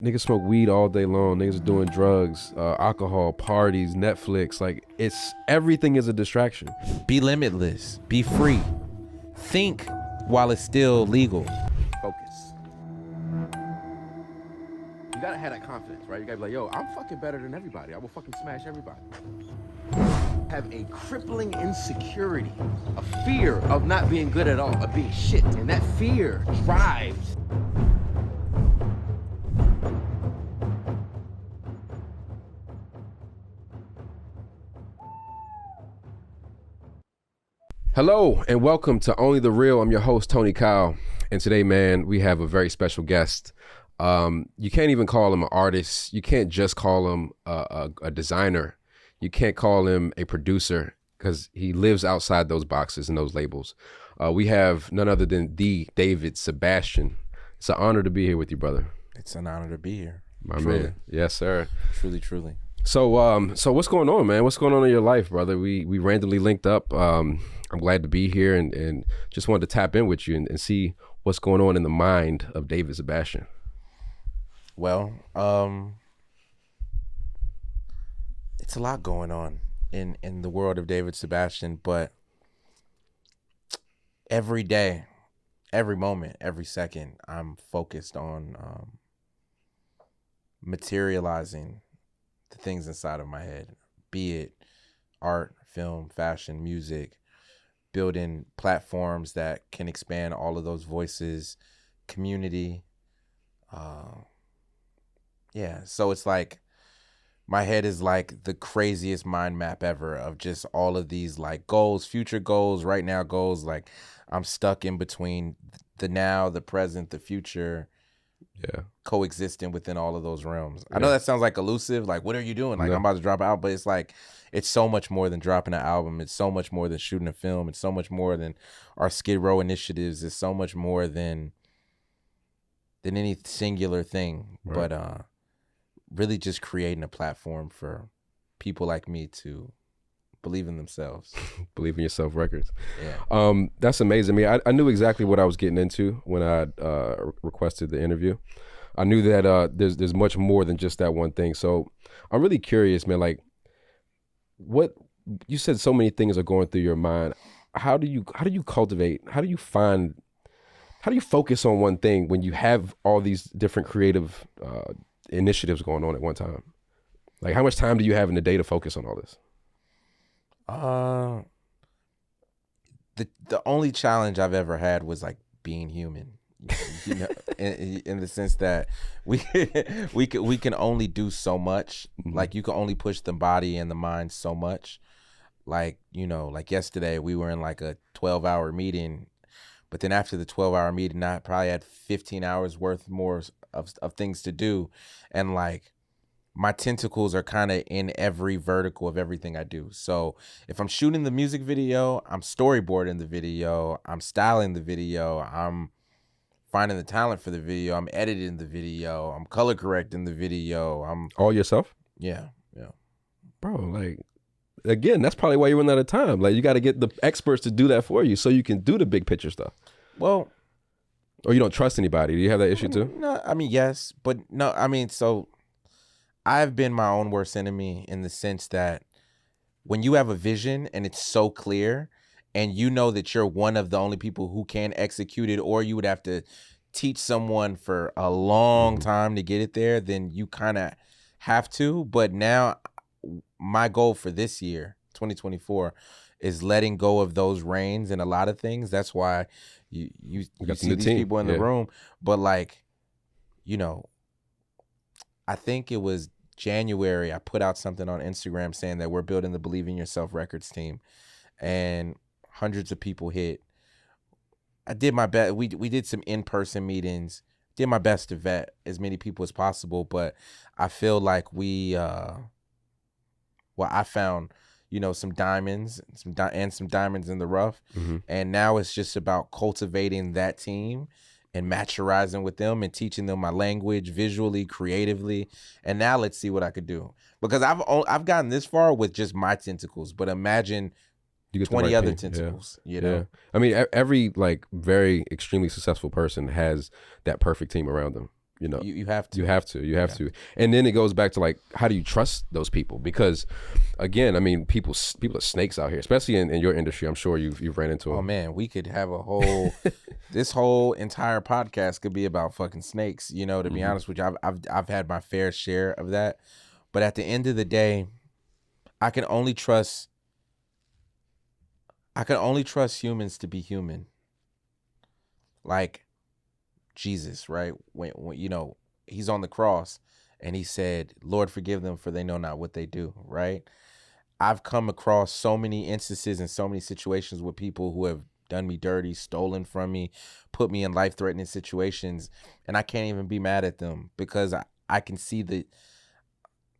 Niggas smoke weed all day long. Niggas are doing drugs, alcohol, parties, Netflix. Like, everything is a distraction. Be limitless. Be free. Think while it's still legal. Focus. You gotta have that confidence, right? You gotta be like, yo, I'm fucking better than everybody. I will fucking smash everybody. Have a crippling insecurity, a fear of not being good at all, of being shit. And that fear drives. Hello and welcome to Only the Real. I'm your host, Tony Kyle. And today, man, we have a very special guest. You can't even call him an artist. You can't just call him a designer. You can't call him a producer because he lives outside those boxes and those labels. We have none other than the David Sebastian. It's an honor to be here with you, brother. It's an honor to be here. My man. Yes, sir. Truly. So what's going on, man? What's going on in your life, brother? We randomly linked up. I'm glad to be here and just wanted to tap in with you and see what's going on in the mind of David Sebastian. Well, it's a lot going on in the world of David Sebastian, but every day, every moment, every second, I'm focused on materializing the things inside of my head, be it art, film, fashion, music, building platforms that can expand all of those voices, community. So it's like my head is like the craziest mind map ever of just all of these like goals, future goals, right now goals. Like I'm stuck in between the now, the present, the future. Yeah. Coexisting within all of those realms. I know that sounds like elusive. Like, what are you doing? Like, I'm about to drop out, but it's like, it's so much more than dropping an album. It's so much more than shooting a film. It's so much more than our Skid Row initiatives. It's so much more than any singular thing. Right. But really just creating a platform for people like me to believe in themselves. Believe in Yourself Records. Yeah. That's amazing. I mean, I knew exactly what I was getting into when I requested the interview. I knew that there's much more than just that one thing. So I'm really curious, man, like what you said, so many things are going through your mind. How do you cultivate, how do you focus on one thing when you have all these different creative initiatives going on at one time? Like, how much time do you have in the day to focus on all this? The only challenge I've ever had was like being human, you know, in the sense that we can only do so much. Mm-hmm. Like you can only push the body and the mind so much. Like, you know, like yesterday we were in like a 12-hour meeting, but then after the 12-hour meeting, I probably had 15 hours worth more of things to do. And like, my tentacles are kind of in every vertical of everything I do. So if I'm shooting the music video, I'm storyboarding the video, I'm styling the video, I'm finding the talent for the video, I'm editing the video, I'm color correcting the video. I'm all yourself? Yeah. Bro, like, again, that's probably why you run out of time. Like, you got to get the experts to do that for you so you can do the big picture stuff. Well, or you don't trust anybody. Do you have that issue too? No, I mean, yes, but no, I mean, so I've been my own worst enemy in the sense that when you have a vision and it's so clear and you know that you're one of the only people who can execute it, or you would have to teach someone for a long time to get it there, then you kind of have to. But now my goal for this year, 2024, is letting go of those reins in a lot of things. That's why you see these people in the room. But like, you know, I think it was January, I put out something on Instagram saying that we're building the Believe in Yourself Records team, and hundreds of people hit. I did my best. We did some in-person meetings, did my best to vet as many people as possible, but I feel like I found, you know, some diamonds, some diamonds in the rough. Mm-hmm. And now it's just about cultivating that team and maturizing with them and teaching them my language visually, creatively. And now let's see what I could do. Because I've gotten this far with just my tentacles, but imagine you get 20 other tentacles, you know? I mean, every like very extremely successful person has that perfect team around them. You have to. You have to. And then it goes back to like, how do you trust those people? Because again, I mean, people are snakes out here, especially in your industry. I'm sure you've ran into them. Oh man, we could have a whole this whole entire podcast could be about fucking snakes, you know, to be honest with you. I've had my fair share of that. But at the end of the day, I can only trust humans to be human. Like Jesus, right? When you know, he's on the cross and he said, "Lord, forgive them, for they know not what they do," right? I've come across so many instances and so many situations with people who have done me dirty, stolen from me, put me in life-threatening situations, and I can't even be mad at them because I can see that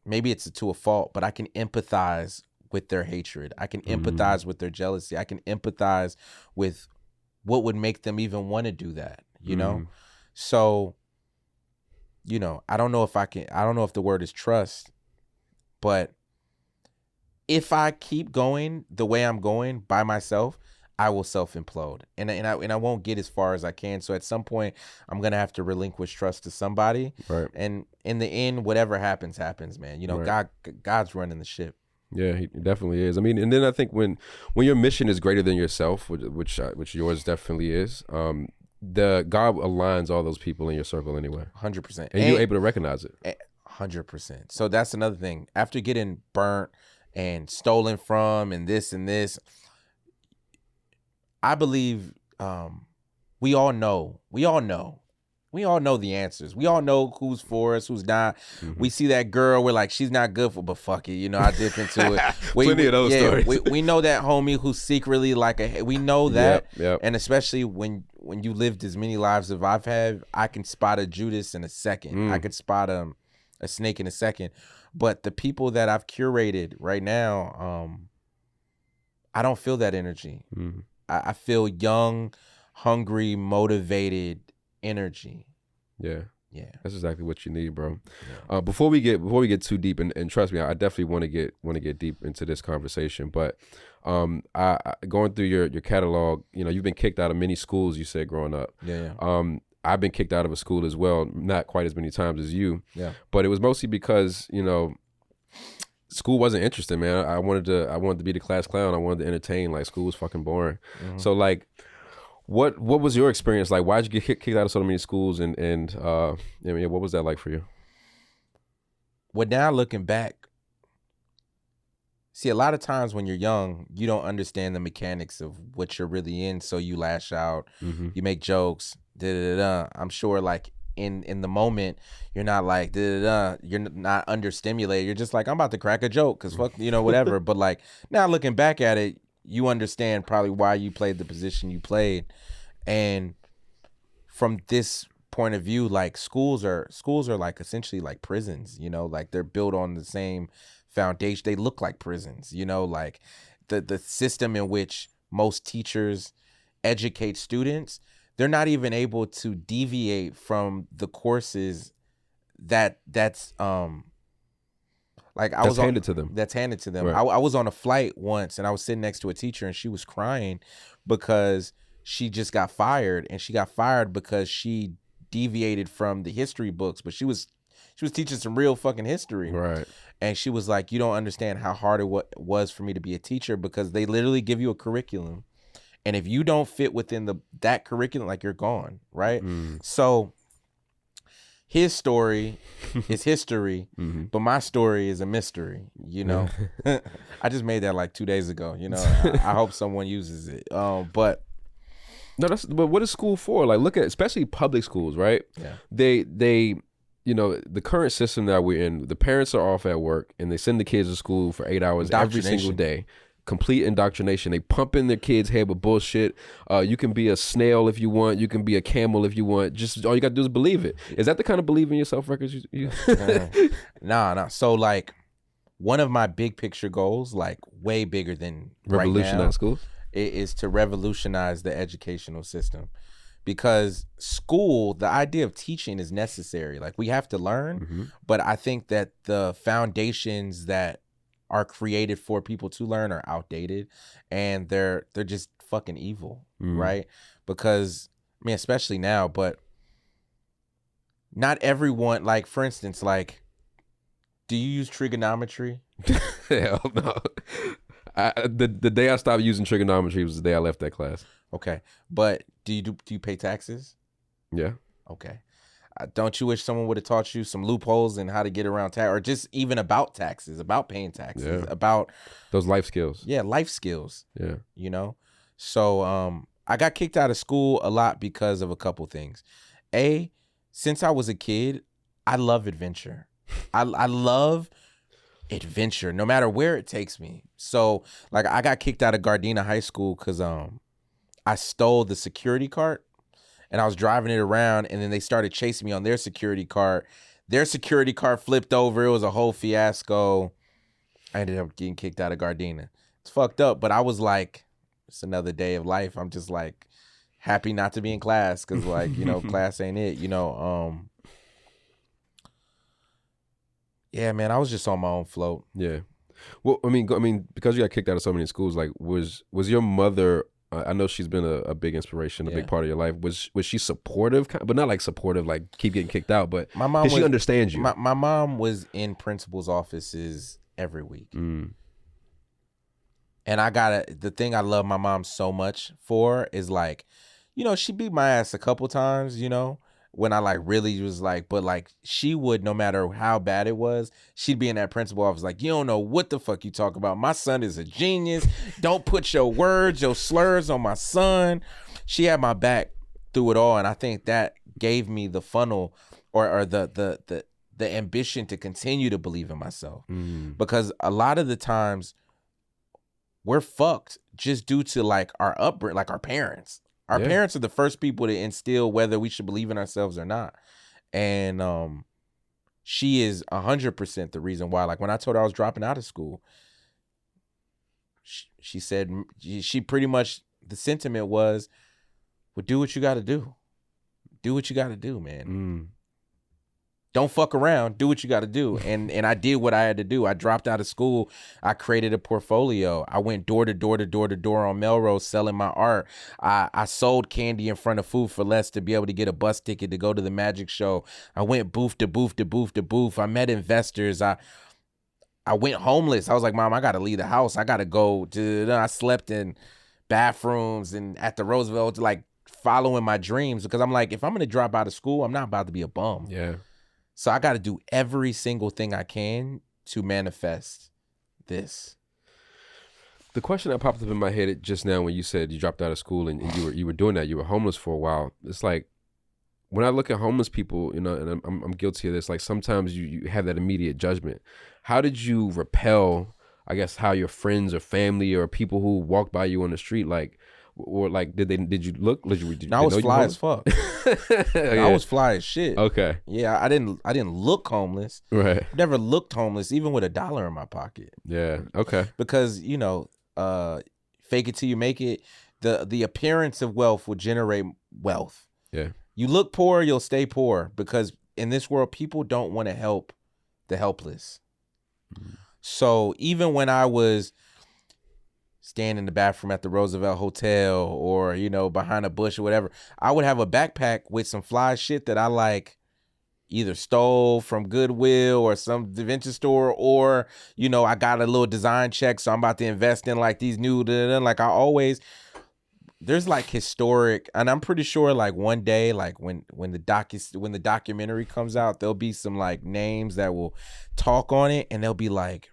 maybe it's to a fault, but I can empathize with their hatred. I can empathize with their jealousy. I can empathize with what would make them even want to do that, you know? So, you know, I don't know if the word is trust, but if I keep going the way I'm going by myself, I will self-implode, and I won't get as far as I can. So at some point, I'm gonna have to relinquish trust to somebody. Right. And in the end, whatever happens, man. You know, Right. God's running the ship. Yeah, he definitely is. I mean, and then I think when your mission is greater than yourself, which yours definitely is, the God aligns all those people in your circle anyway, 100%, and you're able to recognize it. 100%. So that's another thing. After getting burnt and stolen from and this, I believe we all know the answers. We all know who's for us, who's not. We see that girl, we're like, she's not good for, but fuck it, you know, I dip into it. Plenty of those stories. We know that homie who's secretly like we know that. Yep. And especially when you lived as many lives as I've had, I can spot a Judas in a second. I could spot a snake in a second. But the people that I've curated right now, I don't feel that energy. I feel young, hungry, motivated energy. Yeah. That's exactly what you need, bro. Yeah. Before we get too deep, and trust me, I definitely want to get deep into this conversation. But I going through your catalog, you know, you've been kicked out of many schools. You said growing up. Yeah. I've been kicked out of a school as well, not quite as many times as you. Yeah. But it was mostly because, you know, school wasn't interesting, man. I wanted to be the class clown. I wanted to entertain. Like, school was fucking boring. So like, what was your experience like? Why'd you get kicked out of so many schools? And I mean, what was that like for you? Well, now looking back, see, a lot of times when you're young, you don't understand the mechanics of what you're really in. So you lash out, you make jokes, I'm sure like in the moment, you're not like, you're not understimulated. You're just like, I'm about to crack a joke because fuck, you know, whatever. But like now looking back at it, you understand probably why you played the position you played. And from this point of view, like schools are like essentially like prisons, you know, like they're built on the same foundation. They look like prisons, you know, like the system in which most teachers educate students, they're not even able to deviate from the courses that's like that's handed to them. That's handed to them. Right. I was on a flight once and I was sitting next to a teacher and she was crying because she just got fired, and she got fired because she deviated from the history books, but she was teaching some real fucking history. Right. And she was like, you don't understand how hard it was for me to be a teacher, because they literally give you a curriculum. And if you don't fit within that curriculum, like, you're gone, right? So his story is history, but my story is a mystery, you know? I just made that like 2 days ago, you know? I hope someone uses it. But what is school for? Like, look at, especially public schools, right? Yeah. They you know, the current system that we're in, the parents are off at work and they send the kids to school for 8 hours every single day. Complete indoctrination. They pump in their kids' head with bullshit. You can be a snail if you want. You can be a camel if you want. Just all you got to do is believe it. Is that the kind of believe in yourself records you Nah. So like, one of my big picture goals, like way bigger than revolutionize right now, schools, is to revolutionize the educational system. Because school, the idea of teaching is necessary. Like, we have to learn, but I think that the foundations that are created for people to learn are outdated, and they're just fucking evil, right? Because, I mean, especially now, but not everyone, like, for instance, like, do you use trigonometry? Hell no. The day I stopped using trigonometry was the day I left that class. Okay, but do you pay taxes? Yeah. Okay. Don't you wish someone would have taught you some loopholes and how to get around tax, or just even about taxes, about paying taxes, about those life skills? Yeah, life skills. Yeah. You know? So I got kicked out of school a lot because of a couple things. Since I was a kid, I love adventure. I love adventure, no matter where it takes me. So, like, I got kicked out of Gardena High School because I stole the security cart. And I was driving it around, and then they started chasing me on their security cart. Their security cart flipped over. It was a whole fiasco. I ended up getting kicked out of Gardena. It's fucked up, but I was like, it's another day of life. I'm just like happy not to be in class because, like, you know, class ain't it. You know, yeah, man, I was just on my own float. Yeah. Well, I mean, because you got kicked out of so many schools, like, was your mother? I know she's been a big inspiration, a big part of your life. Was she supportive, but not like supportive, like keep getting kicked out, but did she understand you? My mom was in principal's offices every week. And the thing I love my mom so much for is, like, you know, she beat my ass a couple times, you know, when I, like, really was like, but, like, she would, no matter how bad it was, she'd be in that principal office like, you don't know what the fuck you talk about. My son is a genius. Don't put your words, your slurs on my son. She had my back through it all, and I think that gave me the funnel or the ambition to continue to believe in myself. Because a lot of the times we're fucked just due to, like, our upbringing, like our parents. Our parents are the first people to instill whether we should believe in ourselves or not. And she is 100% the reason why. Like, when I told her I was dropping out of school, she said, she pretty much, the sentiment was, well, do what you got to do. Do what you got to do, man. Don't fuck around. Do what you got to do. And I did what I had to do. I dropped out of school. I created a portfolio. I went door to door to door to door on Melrose selling my art. I sold candy in front of Food for Less to be able to get a bus ticket to go to the magic show. I went booth to booth to booth to booth. I met investors. I went homeless. I was like, Mom, I got to leave the house. I got to go. I slept in bathrooms and at the Roosevelt, like, following my dreams, because I'm like, if I'm going to drop out of school, I'm not about to be a bum. Yeah. So I got to do every single thing I can to manifest this. The question that popped up in my head just now when you said you dropped out of school and you were doing that, you were homeless for a while. It's like, when I look at homeless people, you know, and I'm guilty of this, like, sometimes you have that immediate judgment. How did you repel, I guess, how your friends or family or people who walked by you on the street, like, or like, did you look? I was fly as fuck. I was fly as shit. Okay. Yeah, I didn't look homeless. Right. Never looked homeless, even with $1 in my pocket. Yeah. Okay. Because, you know, fake it till you make it. The appearance of wealth will generate wealth. Yeah. You look poor, you'll stay poor, because in this world, people don't want to help the helpless. So even when I was stand in the bathroom at the Roosevelt Hotel or, you know, behind a bush or whatever, I would have a backpack with some fly shit that I, like, either stole from Goodwill or some adventure store, or, you know, I got a little design check, so I'm about to invest in, like, these new, like, I always, there's, like, historic, and I'm pretty sure, like, one day, like, when the documentary comes out, there'll be some, like, names that will talk on it, and they'll be like,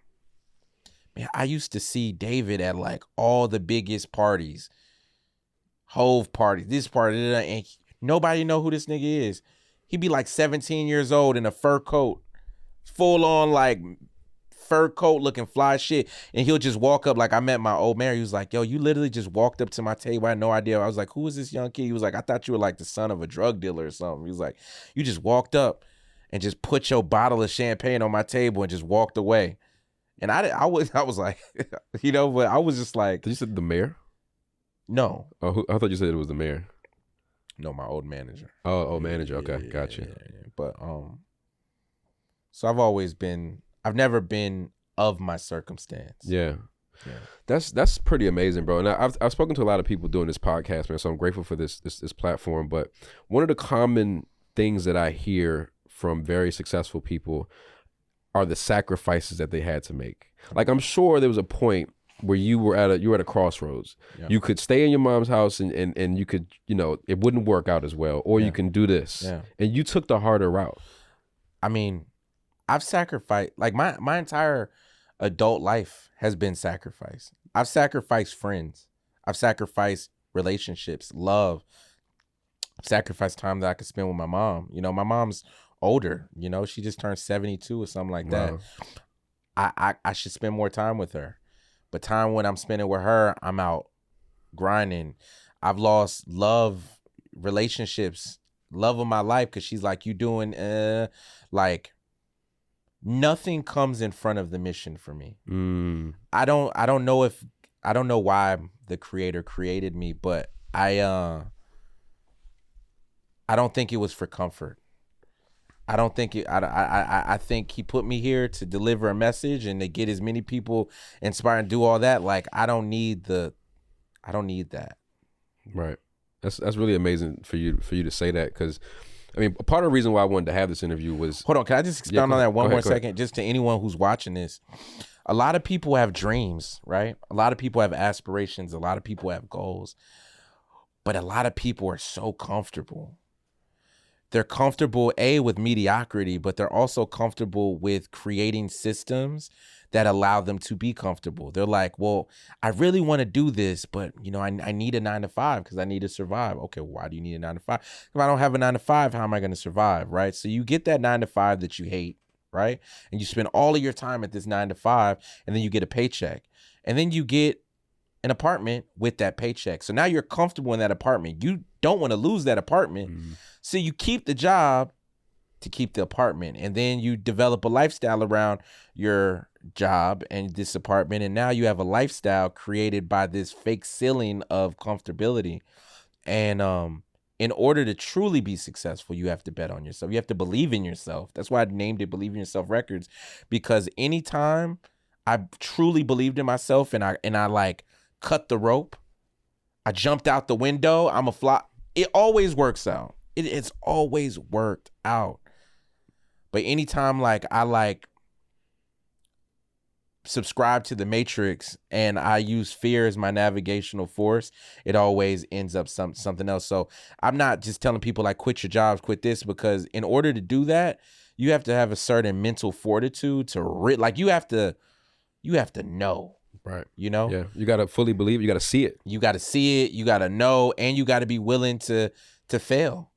man, I used to see David at, like, all the biggest parties, Hove parties, this party, and nobody know who this nigga is. He'd be like 17 years old in a fur coat, full on, like, fur coat looking fly shit. And he'll just walk up. Like, I met my old man. He was like, yo, you literally just walked up to my table. I had no idea. I was like, who is this young kid? He was like, I thought you were like the son of a drug dealer or something. He was like, you just walked up and just put your bottle of champagne on my table and just walked away. And I was like, you know, but I was just like. Did you say the mayor? No. Oh, I thought you said it was the mayor. No, my old manager. Oh, manager. Okay, gotcha. Yeah. But so I've never been of my circumstance. Yeah. That's pretty amazing, bro. And I've spoken to a lot of people doing this podcast, man. So I'm grateful for this platform. But one of the common things that I hear from very successful people are the sacrifices that they had to make. Like, I'm sure there was a point where you were at a crossroads. Yeah. You could stay in your mom's house and you could, it wouldn't work out as well, or you can do this. Yeah. And you took the harder route. I mean, I've sacrificed, like my entire adult life has been sacrificed. I've sacrificed friends. I've sacrificed relationships, love, sacrificed time that I could spend with my mom. My mom's older, she just turned 72 or something like that. Wow. I should spend more time with her. But time when I'm spending with her, I'm out grinding. I've lost love, relationships, love of my life, because she's like, you doing like nothing comes in front of the mission for me. I don't know why the creator created me, but I don't think it was for comfort. I think he put me here to deliver a message and to get as many people inspired and do all that. Like, I don't need that. Right. That's really amazing for you to say that, because I mean, part of the reason why I wanted to have this interview was... Hold on, can I just expound on that one more second? Just to anyone who's watching this. A lot of people have dreams, right? A lot of people have aspirations. A lot of people have goals. But a lot of people are so comfortable. They're comfortable, with mediocrity, but they're also comfortable with creating systems that allow them to be comfortable. They're like, well, I really want to do this, but I need a 9-to-5 because I need to survive. Okay, why do you need a 9-to-5? If I don't have a 9-to-5, how am I going to survive, right? So you get that 9-to-5 that you hate, right? And you spend all of your time at this 9-to-5, and then you get a paycheck. And then you get an apartment with that paycheck. So now you're comfortable in that apartment. You don't want to lose that apartment. So you keep the job to keep the apartment, and then you develop a lifestyle around your job and this apartment, and now you have a lifestyle created by this fake ceiling of comfortability. And in order to truly be successful, you have to bet on yourself. You have to believe in yourself. That's why I named it Believe in Yourself Records, because anytime I truly believed in myself and I like cut the rope, I jumped out the window, I'm a flop. It always works out. It's always worked out. But anytime I subscribe to the matrix and I use fear as my navigational force, it always ends up something else. So I'm not just telling people like quit your jobs, quit this, because in order to do that, you have to have a certain mental fortitude to you have to know. Right. Yeah, you got to fully believe. You got to see it. You got to see it. You got to know, and you got to be willing to fail.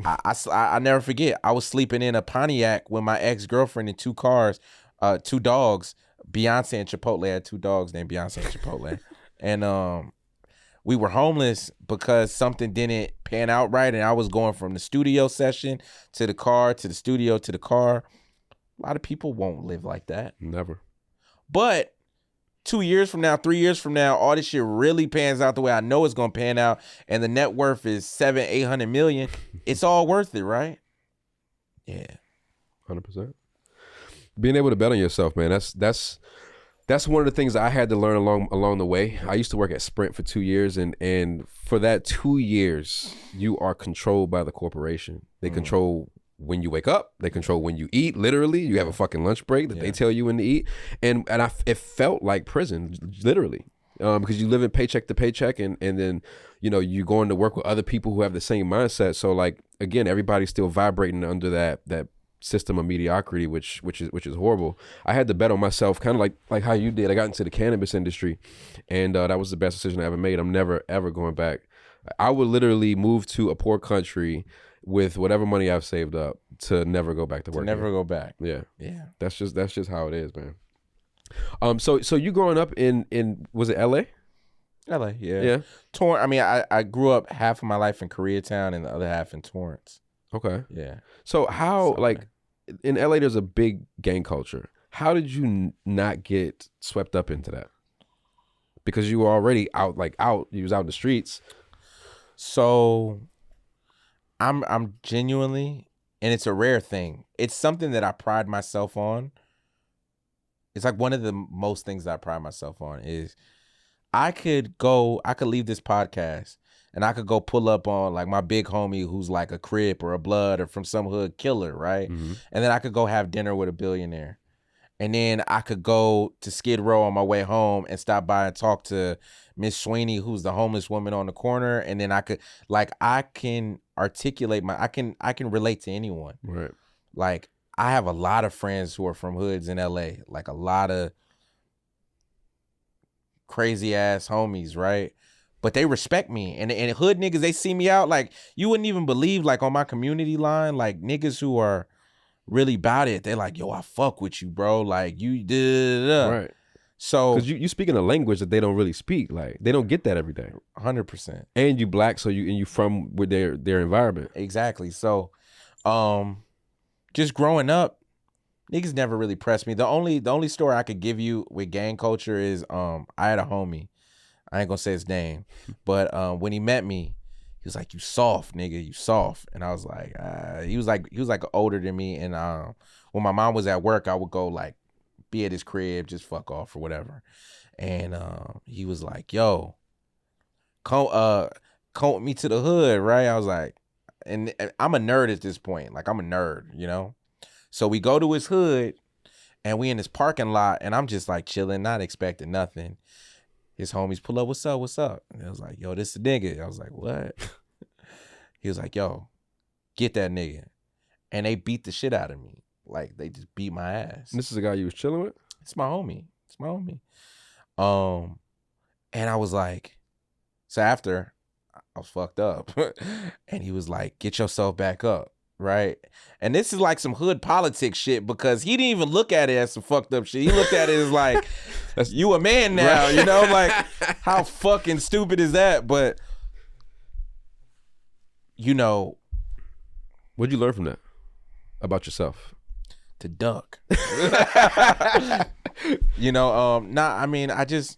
I never forget. I was sleeping in a Pontiac with my ex-girlfriend in 2 cars, 2 dogs, Beyonce and Chipotle. I had 2 dogs named Beyonce and Chipotle. And we were homeless because something didn't pan out right. And I was going from the studio session to the car, to the studio, to the car. A lot of people won't live like that. Never. But 2 years from now, 3 years from now, all this shit really pans out the way I know it's gonna pan out, and the net worth is 700-800 million. It's all worth it, right? Yeah, 100%. Being able to bet on yourself, man. That's one of the things I had to learn along the way. I used to work at Sprint for 2 years, and for that 2 years, you are controlled by the corporation. They control when you wake up, they control when you eat. Literally, you have a fucking lunch break that they tell you when to eat, and it felt like prison, literally, because you live in paycheck to paycheck, and then you're going to work with other people who have the same mindset. So like again, everybody's still vibrating under that system of mediocrity, which is horrible. I had to bet on myself, kind of like how you did. I got into the cannabis industry, and that was the best decision I ever made. I'm never ever going back. I would literally move to a poor country with whatever money I've saved up to never go back to work. Never go back. Yeah. Yeah. That's just how it is, man. So you growing up in was it LA? LA, yeah. Yeah. I mean, I grew up half of my life in Koreatown and the other half in Torrance. Okay. Yeah. So how in LA there's a big gang culture. How did you not get swept up into that? Because you were already out, you was out in the streets. So I'm genuinely, and it's a rare thing. It's something that I pride myself on. It's like one of the most things that I pride myself on is I could leave this podcast and I could go pull up on like my big homie who's like a Crip or a Blood or from some hood killer, right? Mm-hmm. And then I could go have dinner with a billionaire. And then I could go to Skid Row on my way home and stop by and talk to Miss Sweeney, who's the homeless woman on the corner. And then I can articulate I can relate to anyone. Right. Like, I have a lot of friends who are from hoods in LA, like a lot of crazy ass homies, right? But they respect me. And hood niggas, they see me out. Like, you wouldn't even believe, like, on my community line, like, niggas who are really about it, they're like, yo, I fuck with you, bro. Like, you did. Right. So, because you speak in a language that they don't really speak. Like, they don't get that every day. 100%. And you black, so you from with their environment. Exactly. So, just growing up, niggas never really pressed me. The only story I could give you with gang culture is I had a homie. I ain't gonna say his name, but when he met me, he was like, "You soft, nigga, you soft." And I was like, he was like older than me. And when my mom was at work, I would go like be at his crib, just fuck off or whatever. And he was like, "Yo, come with me to the hood," right? I was like, and I'm a nerd at this point. Like, I'm a nerd, you know? So we go to his hood and we in this parking lot and I'm just like chilling, not expecting nothing. His homies pull up, "What's up, what's up?" And I was like, "Yo, this the nigga." I was like, "What?" He was like, "Yo, get that nigga." And they beat the shit out of me. Like, they just beat my ass. And this is a guy you was chilling with? It's my homie. And I was like, so after, I was fucked up. And he was like, "Get yourself back up." Right? And this is like some hood politics shit, because he didn't even look at it as some fucked up shit. He looked at it as like, you a man now, you know? Like, how fucking stupid is that? But, you know. What'd you learn from that about yourself? To duck. You know, I just,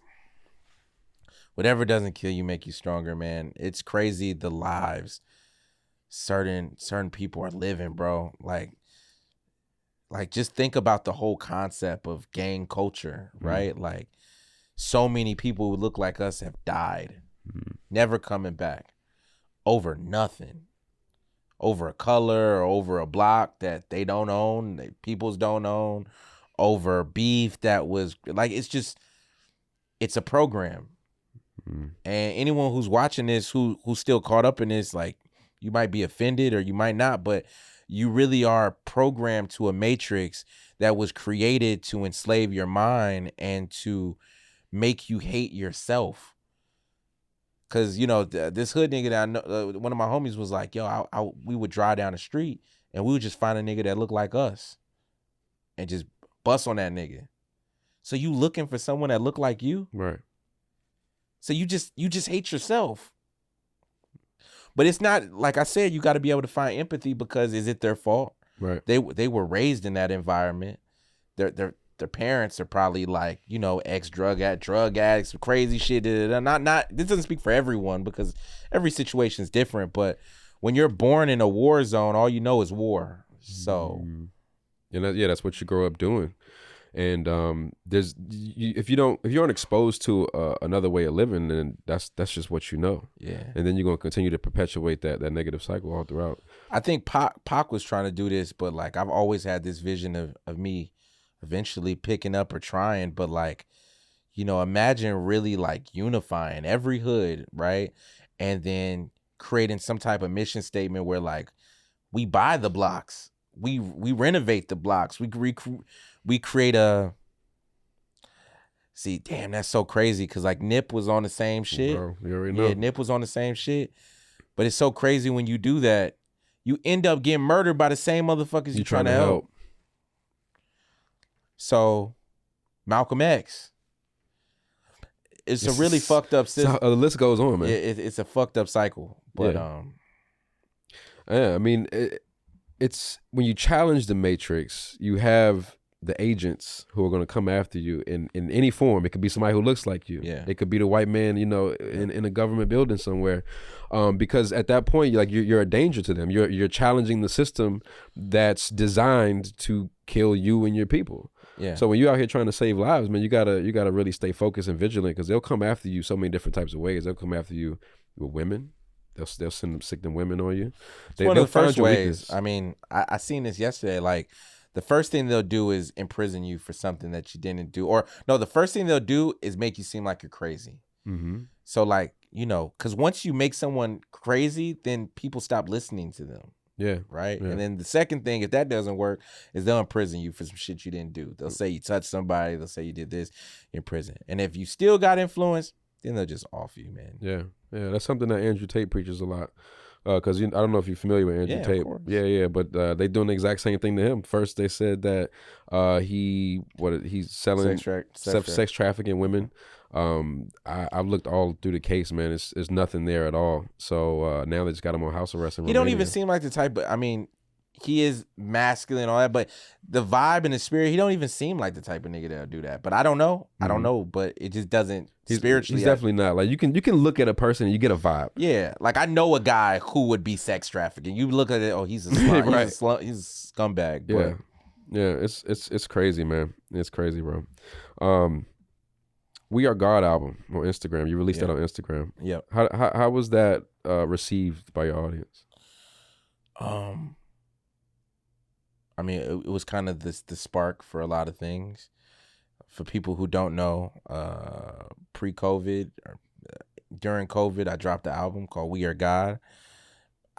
whatever doesn't kill you make you stronger, man. It's crazy the lives certain people are living, bro. Like just think about the whole concept of gang culture, right? Mm-hmm. Like, so many people who look like us have died, never coming back, over nothing, over a color or over a block that they don't own, that peoples don't own, over beef that was like, it's a program. And anyone who's watching this who's still caught up in this, like, you might be offended or you might not, but you really are programmed to a matrix that was created to enslave your mind and to make you hate yourself. Cause, you know, this hood nigga that I know, one of my homies was like, "Yo, we would drive down the street and we would just find a nigga that looked like us and just bust on that nigga." So you looking for someone that looked like you? Right. So you just hate yourself. But it's not, like I said, you got to be able to find empathy, because is it their fault? Right. They were raised in that environment. Their parents are probably like, you know, drug addicts, crazy shit. Not this doesn't speak for everyone, because every situation is different. But when you're born in a war zone, all you know is war. So, that's what you grow up doing. And if you aren't exposed to another way of living, then that's just what you know. Yeah. And then you're gonna continue to perpetuate that negative cycle all throughout. I think Pac was trying to do this, but like, I've always had this vision of me eventually picking up or trying. But like, you know, imagine really like unifying every hood, right? And then creating some type of mission statement where like, we buy the blocks, we renovate the blocks, we create a, see, damn, that's so crazy, because like Nip was on the same shit. Bro, you already know. Yeah, Nip was on the same shit. But it's so crazy when you do that, you end up getting murdered by the same motherfuckers you're trying to help. So, Malcolm X. It's a really fucked up system. The list goes on, man. It's a fucked up cycle. But yeah, I mean, it's when you challenge the matrix, you have the agents who are going to come after you in any form. It could be somebody who looks like you. Yeah. It could be the white man, you know, in a government building somewhere. Because at that point, you're a danger to them. You're challenging the system that's designed to kill you and your people. Yeah. So when you're out here trying to save lives, man, you gotta really stay focused and vigilant, because they'll come after you so many different types of ways. They'll come after you with women. they'll sick them women on you. It's one of They'll the first find your ways. weakness. I mean, I seen this yesterday. Like, the first thing they'll do is imprison you for something that you didn't do. Or, no, the first thing they'll do is make you seem like you're crazy. Mm-hmm. So, like, because once you make someone crazy, then people stop listening to them. Yeah. Right. Yeah. And then the second thing, if that doesn't work, is they'll imprison you for some shit you didn't do. They'll say you touched somebody. They'll say you did this in prison. And if you still got influence, then they'll just off you, man. Yeah. Yeah. That's something that Andrew Tate preaches a lot. Because I don't know if you're familiar with Andrew Tate. Yeah, but they doing the exact same thing to him. First, they said that he's selling sex trafficking women. I've looked all through the case, man. It's nothing there at all. So now they just got him on house arrest. He don't even seem like the type. But I mean, he is masculine and all that, but the vibe and the spirit, he don't even seem like the type of nigga that'll do that. But I don't know. I don't know, but it just doesn't spiritually. He's definitely not. Like you can look at a person and you get a vibe. Yeah, like I know a guy who would be sex trafficking. You look at it, oh, he's a slum, right. He's a scumbag. Yeah, yeah, it's crazy, man. It's crazy, bro. We Are God album on Instagram. You released that on Instagram. Yep. How was that received by your audience? I mean, it was kind of the spark for a lot of things. For people who don't know, pre-COVID, or during COVID, I dropped an album called We Are God.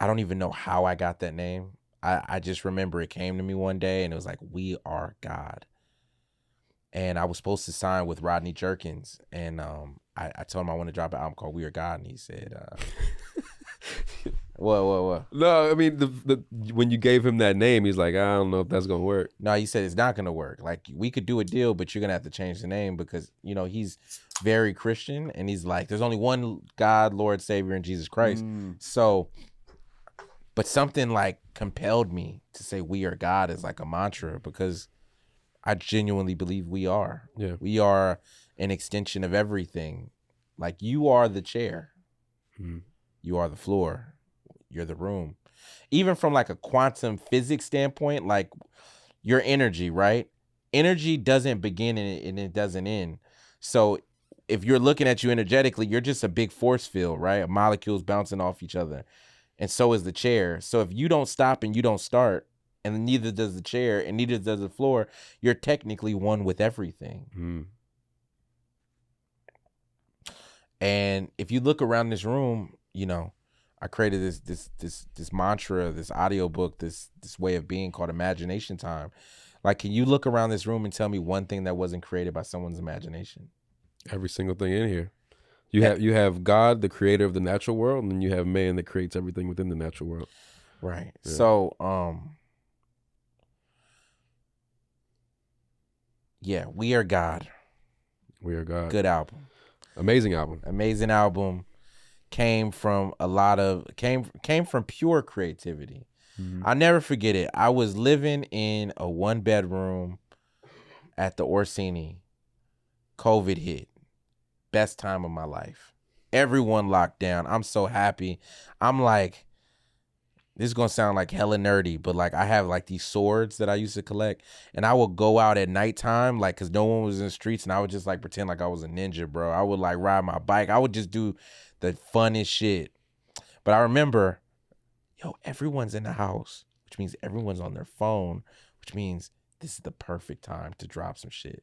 I don't even know how I got that name. I just remember it came to me one day and it was like, We Are God. And I was supposed to sign with Rodney Jerkins. And I told him I want to drop an album called We Are God. And he said, What? No, I mean the when you gave him that name, he's like, I don't know if that's gonna work. No, he said it's not gonna work. Like we could do a deal, but you're gonna have to change the name because he's very Christian and he's like, there's only one God, Lord, Savior, and Jesus Christ. So, but something like compelled me to say We Are God is like a mantra because I genuinely believe we are. Yeah, we are an extension of everything. Like you are the chair, you are the floor. You're the room. Even from like a quantum physics standpoint, like your energy, right? Energy doesn't begin and it doesn't end. So if you're looking at you energetically, you're just a big force field, right? Molecules bouncing off each other. And so is the chair. So if you don't stop and you don't start, and neither does the chair and neither does the floor, you're technically one with everything. And if you look around this room, I created this mantra, this audiobook, this way of being called Imagination Time. Like, can you look around this room and tell me one thing that wasn't created by someone's imagination? Every single thing in here. You have God, the creator of the natural world, and then you have man that creates everything within the natural world. Right. Yeah. So, We Are God. We Are God. Good album. Amazing album. Amazing album. Came from came from pure creativity. I'll never forget it. I was living in a 1-bedroom at the Orsini. COVID hit. Best time of my life. Everyone locked down. I'm so happy. I'm like, this is gonna sound like hella nerdy, but like I have like these swords that I used to collect, and I would go out at nighttime, like, cause no one was in the streets, and I would just like pretend like I was a ninja, bro. I would like ride my bike. I would just do the funnest shit. But I remember, everyone's in the house, which means everyone's on their phone, which means this is the perfect time to drop some shit.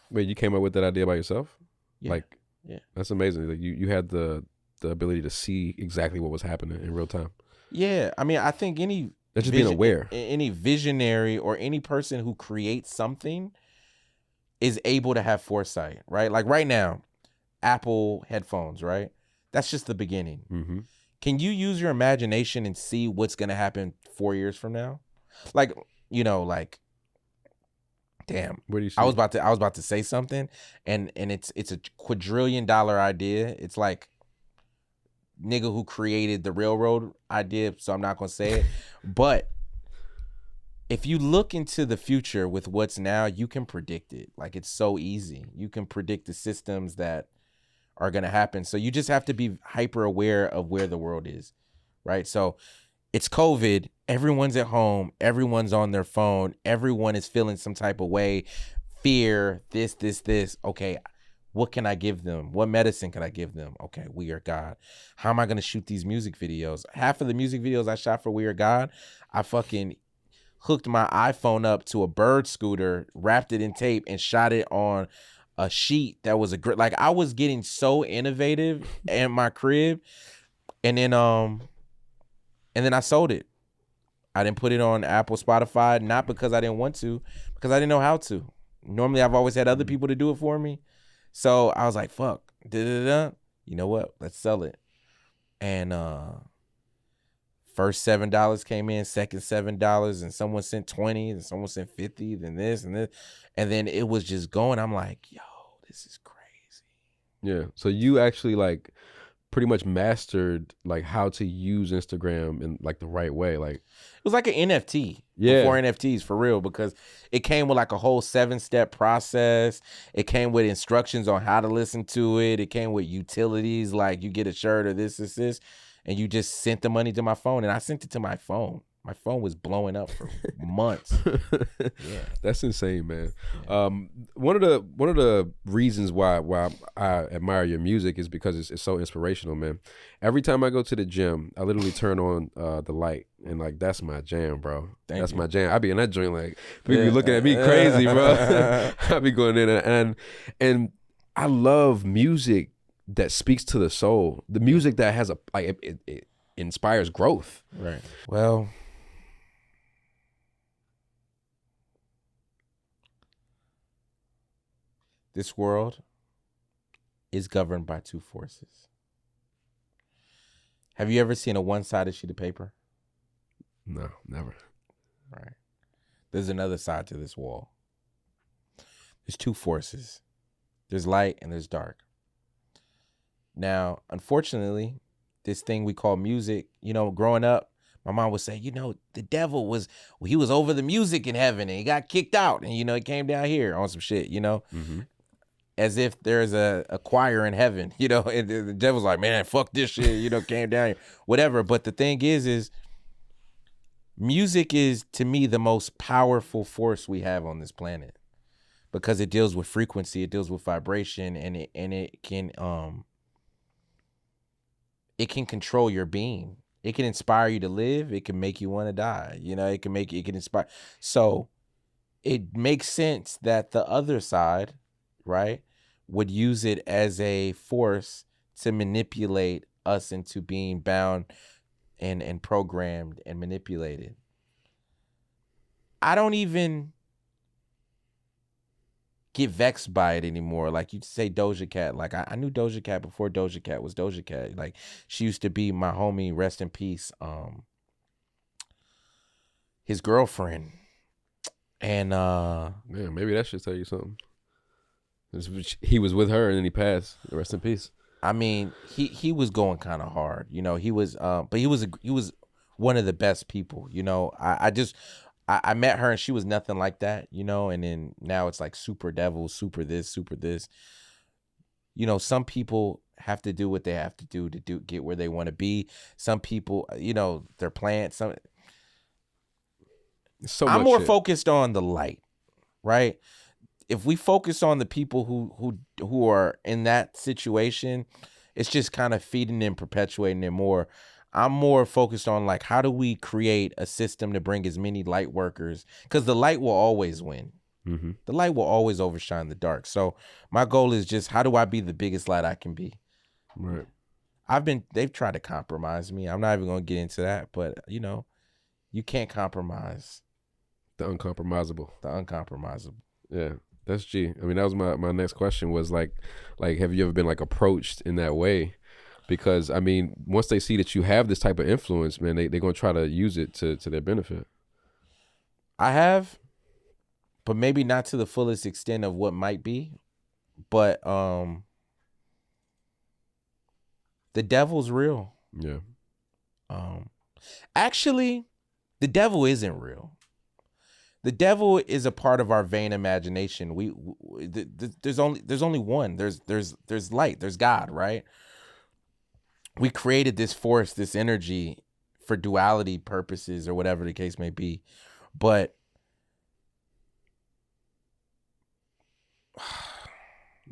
Wait, you came up with that idea by yourself? Yeah. Yeah. That's amazing. Like you had the ability to see exactly what was happening in real time. Yeah. I mean, I think that's just being aware. Any visionary or any person who creates something is able to have foresight, right? Like right now, Apple headphones, right? That's just the beginning. Mm-hmm. Can you use your imagination and see what's going to happen 4 years from now? Like, damn. What do you see? I was about to say something and it's a $2 quadrillion idea. It's like nigga who created the railroad idea, so I'm not going to say it. But if you look into the future with what's now, you can predict it. Like, it's so easy. You can predict the systems that are going to happen. So you just have to be hyper aware of where the world is, right? So it's COVID. Everyone's at home. Everyone's on their phone. Everyone is feeling some type of way. Fear, this. Okay, What can I give them? What medicine can I give them? Okay, We Are God. How am I going to shoot these music videos? Half of the music videos I shot for We Are God, I fucking hooked my iPhone up to a bird scooter, wrapped it in tape, and shot it on a sheet that was like, I was getting so innovative in my crib. And then I sold it. I didn't put it on Apple, Spotify, not because I didn't want to, because I didn't know how to. Normally, I've always had other people to do it for me. So I was like, fuck, you know what? Let's sell it. And first $7 came in, second $7, and someone sent 20, and someone sent 50, then this and this. And then it was just going. I'm like, yo, this is crazy. Yeah. So you actually like pretty much mastered like how to use Instagram in like the right way. Like it was like an NFT Yeah. before NFTs, for real, because it came with like a whole 7-step process. It came with instructions on how to listen to it. It came with utilities, like you get a shirt or this, and you just sent the money to my phone, and I sent it to my phone. My phone was blowing up for months. Yeah. That's insane, man. Yeah. One of the reasons why I admire your music is because it's so inspirational, man. Every time I go to the gym, I literally turn on the light, and like that's my jam, bro. That's my jam. I be in that joint like people be looking at me crazy, bro. I be going in and I love music that speaks to the soul. The music that has it inspires growth. Right. Well, this world is governed by two forces. Have you ever seen a one-sided sheet of paper? No, never. Right. There's another side to this wall. There's two forces. There's light and there's dark. Now, unfortunately, this thing we call music, growing up, my mom would say, the devil he was over the music in heaven and he got kicked out and, he came down here on some shit, Mm-hmm. As if there's a choir in heaven, and the devil's like, man, fuck this shit, came down here, whatever. But the thing is music is, to me, the most powerful force we have on this planet because it deals with frequency, it deals with vibration, and it can control your being. It can inspire you to live. It can make you want to die. It can inspire. So it makes sense that the other side, right, would use it as a force to manipulate us into being bound and programmed and manipulated. I don't even get vexed by it anymore. Like you say Doja Cat. Like I knew Doja Cat before Doja Cat was Doja Cat. Like she used to be my homie, rest in peace, his girlfriend. And man, maybe that should tell you something. He was with her and then he passed. Rest in peace. I mean, he was going kind of hard, he was but he was one of the best people, I met her and she was nothing like that, and then now it's like super devil, super this. Some people have to do what they have to do to get where they want to be. Some people, they're playing some. I'm more focused on the light, right? If we focus on the people who are in that situation, it's just kind of feeding and perpetuating it more. I'm more focused on like, how do we create a system to bring as many light workers? Because the light will always win. Mm-hmm. The light will always overshine the dark. So my goal is just, how do I be the biggest light I can be? Right. They've tried to compromise me. I'm not even going to get into that, but you can't compromise. The uncompromisable. Yeah. That's G. I mean, that was my next question was like, have you ever been like approached in that way? Because I mean, once they see that you have this type of influence, man, they're gonna try to use it to their benefit. I have, but maybe not to the fullest extent of what might be. But the devil's real. Yeah. Actually, the devil isn't real. The devil is a part of our vain imagination. There's only one. There's light. There's God, right? We created this force, this energy for duality purposes or whatever the case may be. But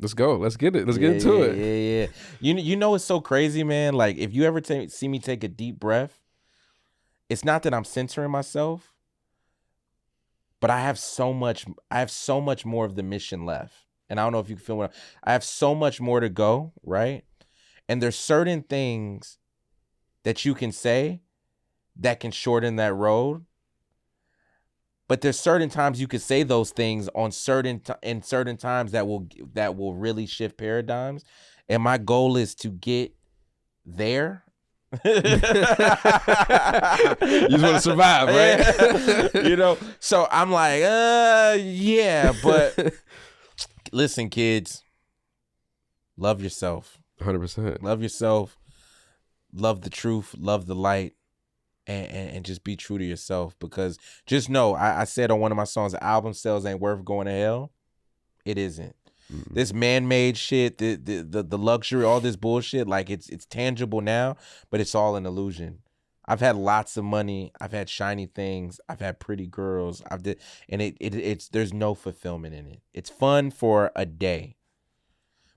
Let's go. Let's get it. Let's Yeah, get into yeah, it. yeah, yeah. You know it's so crazy, man. Like if you ever see me take a deep breath, it's not that I'm censoring myself, but I have so much. I have so much more of the mission left, and I don't know if you can feel what I have so much more to go, right? And there's certain things that you can say that can shorten that road. But there's certain times you could say those things on in certain times that will really shift paradigms. And my goal is to get there. You just want to survive, right? You know, so I'm like, yeah, but listen, kids, love yourself. 100%. Love yourself. Love the truth. Love the light. And just be true to yourself, because just know, I said on one of my songs, the album sales ain't worth going to hell. It isn't. Mm-hmm. This man-made shit, the luxury, all this bullshit, like it's tangible now, but it's all an illusion. I've had lots of money. I've had shiny things. I've had pretty girls. It's there's no fulfillment in it. It's fun for a day.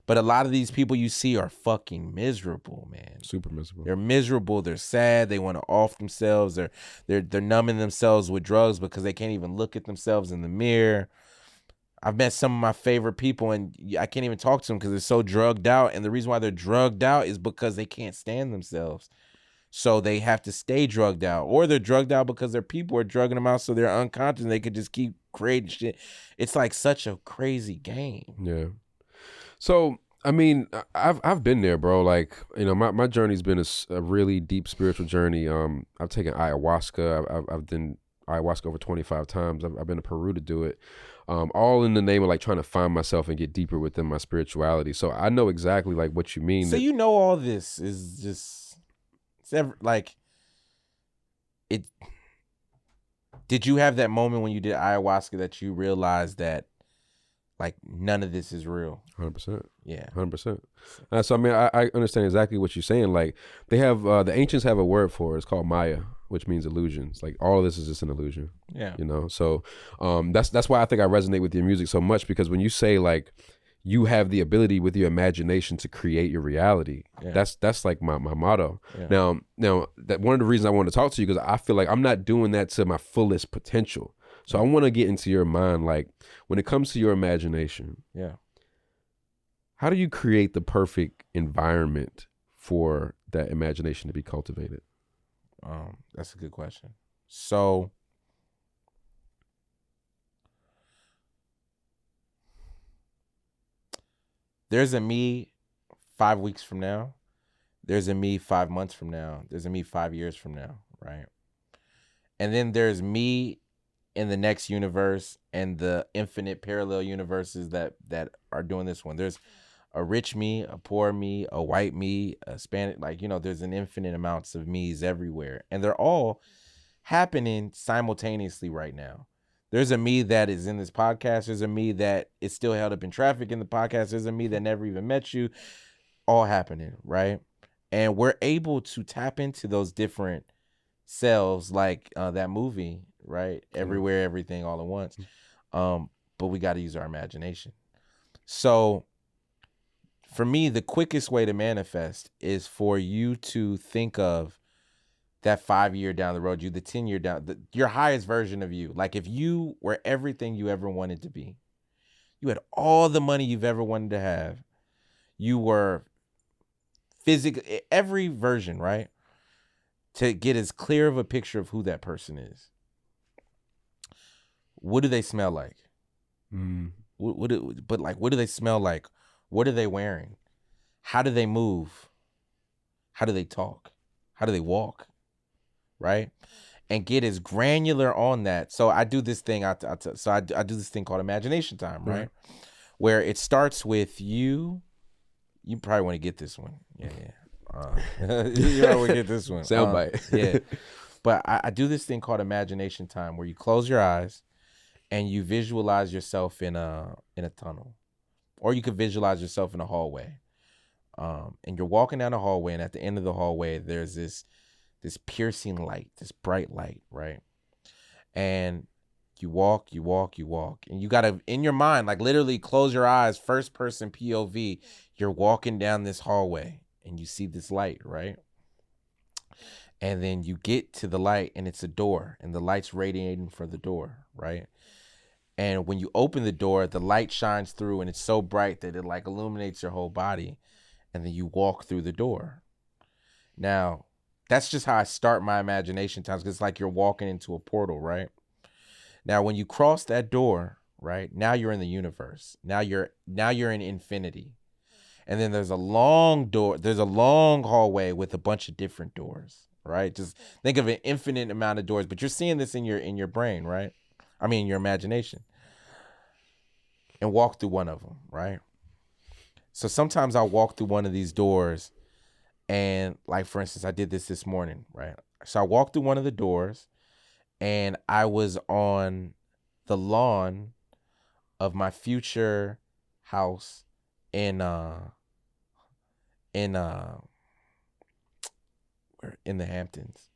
But a lot of these people you see are fucking miserable, man. Super miserable. They're miserable. They're sad. They want to off themselves. They're numbing themselves with drugs because they can't even look at themselves in the mirror. I've met some of my favorite people, and I can't even talk to them because they're so drugged out. And the reason why they're drugged out is because they can't stand themselves. So they have to stay drugged out, or they're drugged out because their people are drugging them out, so they're unconscious and they could just keep creating shit. It's like such a crazy game. Yeah. So, I mean, I've been there, bro. Like, you know, my journey's been a really deep spiritual journey. I've taken ayahuasca. I've done ayahuasca over 25 times. I've been to Peru to do it. All in the name of like trying to find myself and get deeper within my spirituality. So I know exactly like what you mean. So you know, all this is just like it. Did you have that moment when you did ayahuasca that you realized that like none of this is real? 100%. Yeah. 100%. So I mean, I understand exactly what you're saying. Like they have the ancients have a word for it. It's called Maya, which means illusions. Like all of this is just an illusion. Yeah. You know. So that's why I think I resonate with your music so much, because when you say like you have the ability with your imagination to create your reality, that's like my motto. Yeah. Now that one of the reasons I want to talk to you, because I feel like I'm not doing that to my fullest potential. So I want to get into your mind, like when it comes to your imagination. Yeah. How do you create the perfect environment for that imagination to be cultivated? That's a good question. So there's a me 5 weeks from now. There's a me 5 months from now. There's a me 5 years from now, right? And then there's me in the next universe and the infinite parallel universes that are doing this one. There's a rich me, a poor me, a white me, a Spanish, like, you know, there's an infinite amounts of me's everywhere. And they're all happening simultaneously right now. There's a me that is in this podcast. There's a me that is still held up in traffic in the podcast. There's a me that never even met you. All happening, right? And we're able to tap into those different selves, like that movie, right? Everywhere, everything, all at once. But we got to use our imagination. So for me, the quickest way to manifest is for you to think of that 5 year down the road, the 10 year down, your highest version of you. Like if you were everything you ever wanted to be, you had all the money you've ever wanted to have, you were physically, every version, right? To get as clear of a picture of who that person is. What do they smell like? What do they smell like? What are they wearing? How do they move? How do they talk? How do they walk? Right? And get as granular on that. So I do this thing. I do this thing called imagination time, right? Where it starts with you. You probably want to get this one. Yeah. You probably want to get this one. Soundbite. Yeah. But I do this thing called imagination time, where you close your eyes and you visualize yourself in a tunnel. Or you could visualize yourself in a hallway. And you're walking down the hallway, and at the end of the hallway, there's this piercing light, this bright light, right? And you walk, and you gotta, in your mind, like literally close your eyes, first person POV. You're walking down this hallway and you see this light, right? And then you get to the light and it's a door and the light's radiating from the door, right? And when you open the door, the light shines through and it's so bright that it like illuminates your whole body. And then you walk through the door. Now, that's just how I start my imagination times, because it's like you're walking into a portal, right? Now, when you cross that door, right, now you're in the universe. Now you're in infinity. And then there's a long hallway with a bunch of different doors, right? Just think of an infinite amount of doors, but you're seeing this in your brain, right? I mean, your imagination. And walk through one of them, right? So sometimes I'll walk through one of these doors and, like, for instance, I did this morning, right? So I walked through one of the doors and I was on the lawn of my future house in the Hamptons.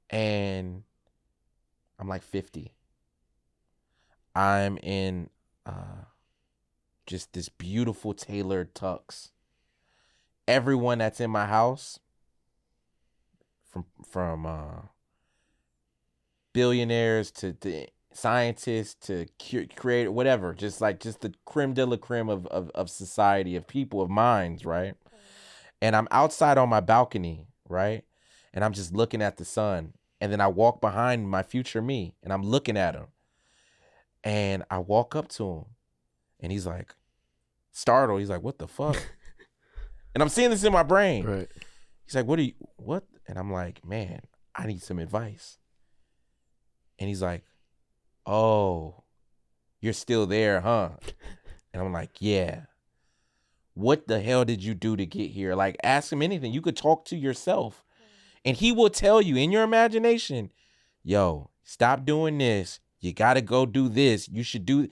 And I'm like 50. I'm in just this beautiful tailored tux. Everyone that's in my house, from billionaires to scientists to create whatever, just the creme de la creme of society, of people, of minds, right? And I'm outside on my balcony, right? And I'm just looking at the sun. And then I walk behind my future me and I'm looking at him. And I walk up to him and he's like startled. He's like, what the fuck? And I'm seeing this in my brain. Right. He's like, what? And I'm like, man, I need some advice. And he's like, oh, you're still there, huh? And I'm like, yeah. What the hell did you do to get here? Like, ask him anything. You could talk to yourself. And he will tell you in your imagination, yo, stop doing this. You got to go do this. You should do,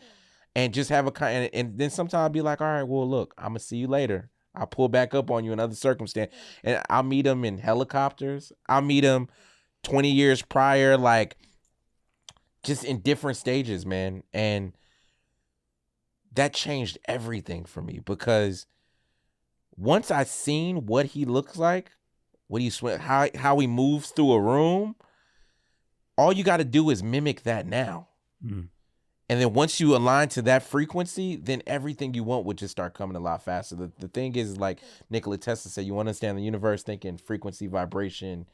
and just have a, and then sometimes I'll be like, all right, well, look, I'm going to see you later. I'll pull back up on you in other circumstance. And I'll meet him in helicopters. I'll meet him 20 years prior, like just in different stages, man. And that changed everything for me, because once I seen what he looks like, how he moves through a room, all you got to do is mimic that now. Mm. And then once you align to that frequency, then everything you want would just start coming a lot faster. The thing is, like Nikola Tesla said, you understand the universe thinking frequency, vibration,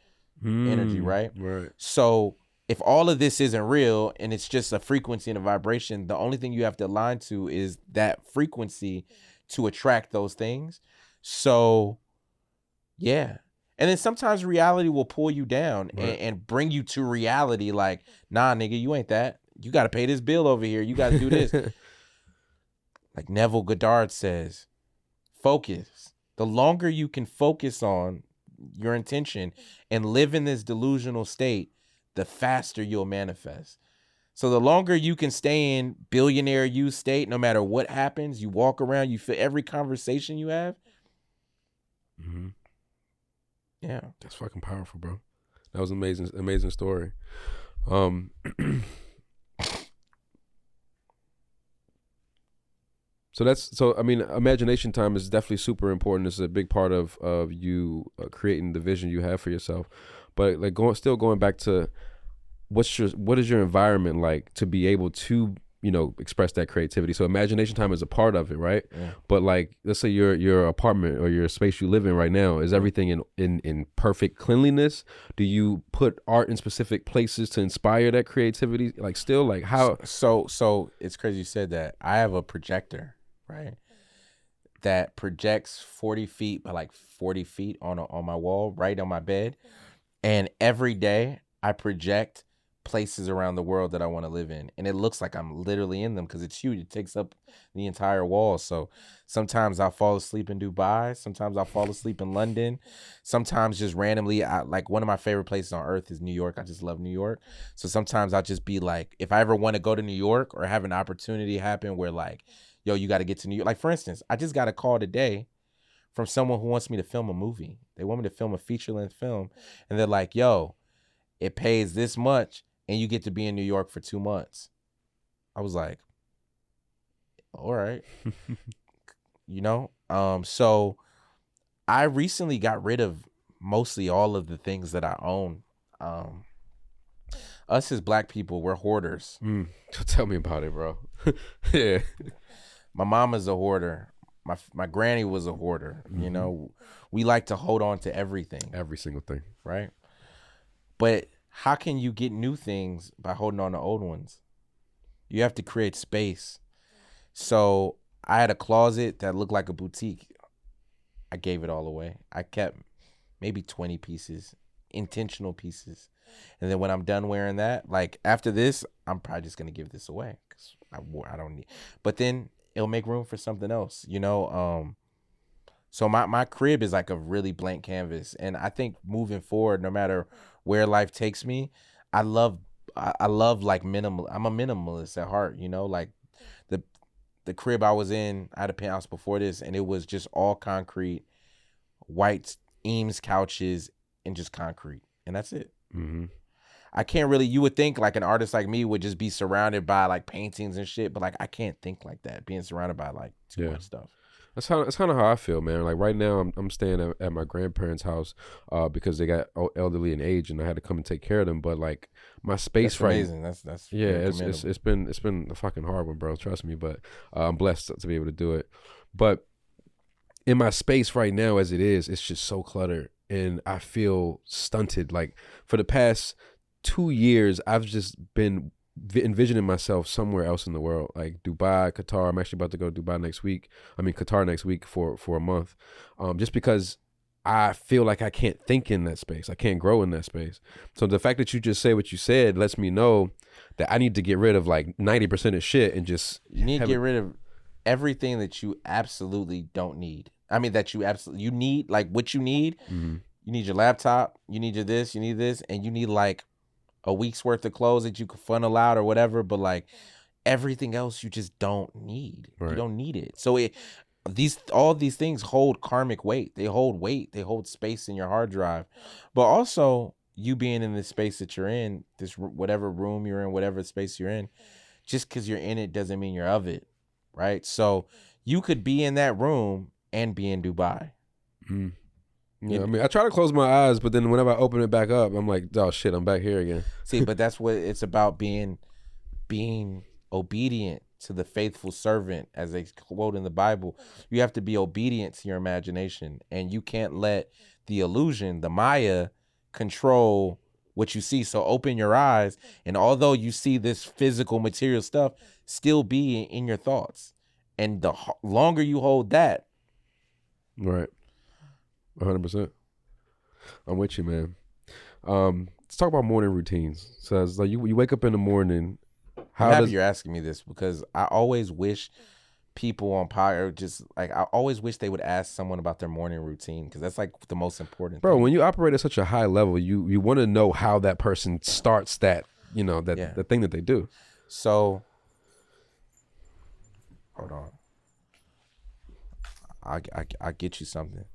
energy, right? Right. So if all of this isn't real and it's just a frequency and a vibration, the only thing you have to align to is that frequency to attract those things. So, yeah. And then sometimes reality will pull you down, right, and bring you to reality like, nah, nigga, you ain't that. You got to pay this bill over here. You got to do this. Like Neville Goddard says, focus. The longer you can focus on your intention and live in this delusional state, the faster you'll manifest. So the longer you can stay in billionaire you state, no matter what happens, you walk around, you feel every conversation you have. Mm-hmm. Yeah. That's fucking powerful, bro. That was amazing, amazing story. So I mean, imagination time is definitely super important. It's a big part of you creating the vision you have for yourself. But like going back to what is your environment like to be able to, you know, express that creativity? So imagination time is a part of it, right? Yeah. But like, let's say your apartment or your space you live in right now, is everything in perfect cleanliness? Do you put art in specific places to inspire that creativity? Like still, like how? So it's crazy you said that. I have a projector, right, that projects 40 feet by like 40 feet on my wall, right on my bed. And every day I project places around the world that I want to live in, and it looks like I'm literally in them because it's huge. It takes up the entire wall. So sometimes I'll fall asleep in Dubai, sometimes I'll fall asleep in London, sometimes just randomly. Like one of my favorite places on earth is New York. I just love New York. So sometimes I'll just be like, if I ever want to go to New York or have an opportunity happen where like, yo, you got to get to New York. Like for instance, I just got a call today from someone who wants me to film a movie. They want me to film a feature-length film, and they're like, yo, it pays this much and you get to be in New York for 2 months. I was like, all right. So I recently got rid of mostly all of the things that I own. Us as Black people, we're hoarders. Tell me about it, bro. Yeah. My mama's a hoarder. My granny was a hoarder. We like to hold on to everything. Every single thing. Right? But how can you get new things by holding on to old ones? You have to create space. So I had a closet that looked like a boutique. I gave it all away. I kept maybe 20 pieces, intentional pieces. And then when I'm done wearing that, like after this, I'm probably just going to give this away because I don't need. But then it'll make room for something else, So my crib is like a really blank canvas. And I think moving forward, no matter where life takes me, I love like minimal. I'm a minimalist at heart, like the crib I was in, I had a penthouse before this, and it was just all concrete, white Eames couches, and just concrete. And that's it. Mm-hmm. I can't really, you would think like an artist like me would just be surrounded by like paintings and shit, but like I can't think like that, being surrounded by like too much stuff. That's kind of how I feel, man. Like right now, I'm staying at my grandparents' house because they got elderly in age, and I had to come and take care of them. But like my space, that's amazing. That's yeah. It's been a fucking hard one, bro. Trust me, but I'm blessed to be able to do it. But in my space right now, as it is, it's just so cluttered, and I feel stunted. Like for the past 2 years, I've just been envisioning myself somewhere else in the world, like Dubai, Qatar. I'm actually about to go to Qatar next week for a month, just because I feel like I can't think in that space. I can't grow in that space. So the fact that you just say what you said lets me know that I need to get rid of like 90% of shit and just you need to get rid of everything that you absolutely don't need. I mean, that you need, like what you need. Mm-hmm. You need your laptop, you need your this, you need this, and you need like a week's worth of clothes that you could funnel out or whatever, but like everything else you just don't need. Right. You don't need it. So all these things hold karmic weight. They hold weight. They hold space in your hard drive. But also you being in the space that you're in, this whatever room you're in, whatever space you're in, just because you're in it doesn't mean you're of it, right? So you could be in that room and be in Dubai. Mm. Yeah, I mean, I try to close my eyes, but then whenever I open it back up, I'm like, oh shit, I'm back here again. See, but that's what it's about, being obedient to the faithful servant, as they quote in the Bible. You have to be obedient to your imagination, and you can't let the illusion, the Maya, control what you see. So open your eyes, and although you see this physical material stuff, still be in your thoughts. And the longer you hold that, right. 100%. I'm with you, man. Let's talk about morning routines. So it's like you wake up in the morning. I'm happy you're asking me this, because I always wish people on Power, just like, I always wish they would ask someone about their morning routine, because that's like the most important thing. When you operate at such a high level, you want to know how that person starts that, the thing that they do. So hold on. I get you something.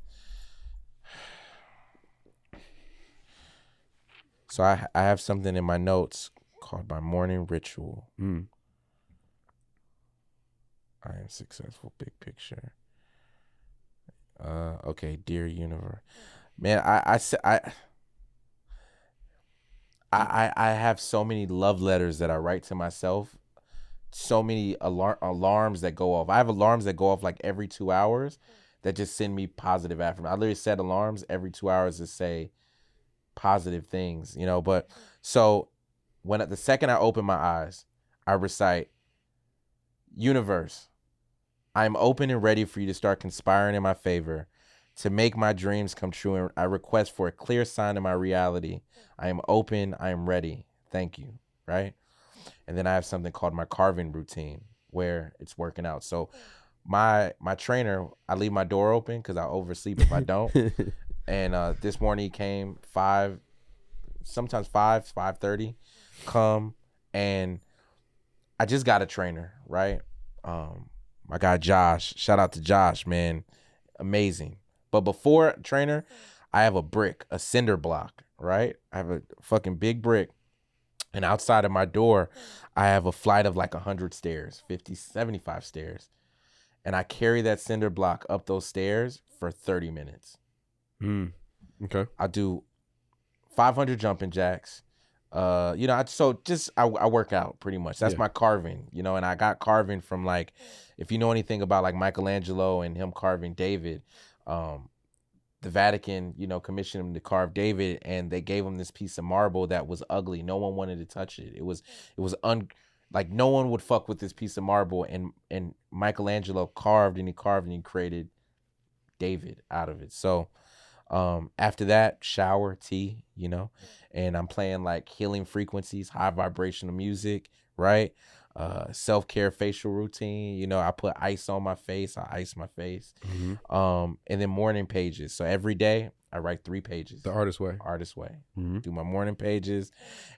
So I have something in my notes called my morning ritual. I am successful, big picture. Okay, dear universe, man. I have so many love letters that I write to myself. So many alarms that go off. I have alarms that go off like every 2 hours that just send me positive affirmation. I literally set alarms every 2 hours to say positive things, but so when the second I open my eyes, I recite, universe, I am open and ready for you to start conspiring in my favor to make my dreams come true, and I request for a clear sign in my reality. I am open, I am ready, thank you, right? And then I have something called my carving routine, where it's working out. So my trainer, I leave my door open because I oversleep if I don't. And this morning he came 5:30, come, and I just got a trainer, right? My guy Josh, shout out to Josh, man, amazing. But before trainer, I have a brick, a cinder block, right? I have a fucking big brick, And outside of my door, I have a flight of like 100 stairs, 50, 75 stairs. And I carry that cinder block up those stairs for 30 minutes. Okay. I do 500 jumping jacks. I work out pretty much. That's my carving, and I got carving from, like, if you know anything about like Michelangelo and him carving David, the Vatican, commissioned him to carve David, and they gave him this piece of marble that was ugly. No one wanted to touch it. It was like no one would fuck with this piece of marble, and Michelangelo carved and he created David out of it. So after that, shower, tea, and I'm playing like healing frequencies, high vibrational music, right? Self-care facial routine. I put ice on my face. I ice my face. And then morning pages. So every day I write 3 pages. The artist way. Do my morning pages,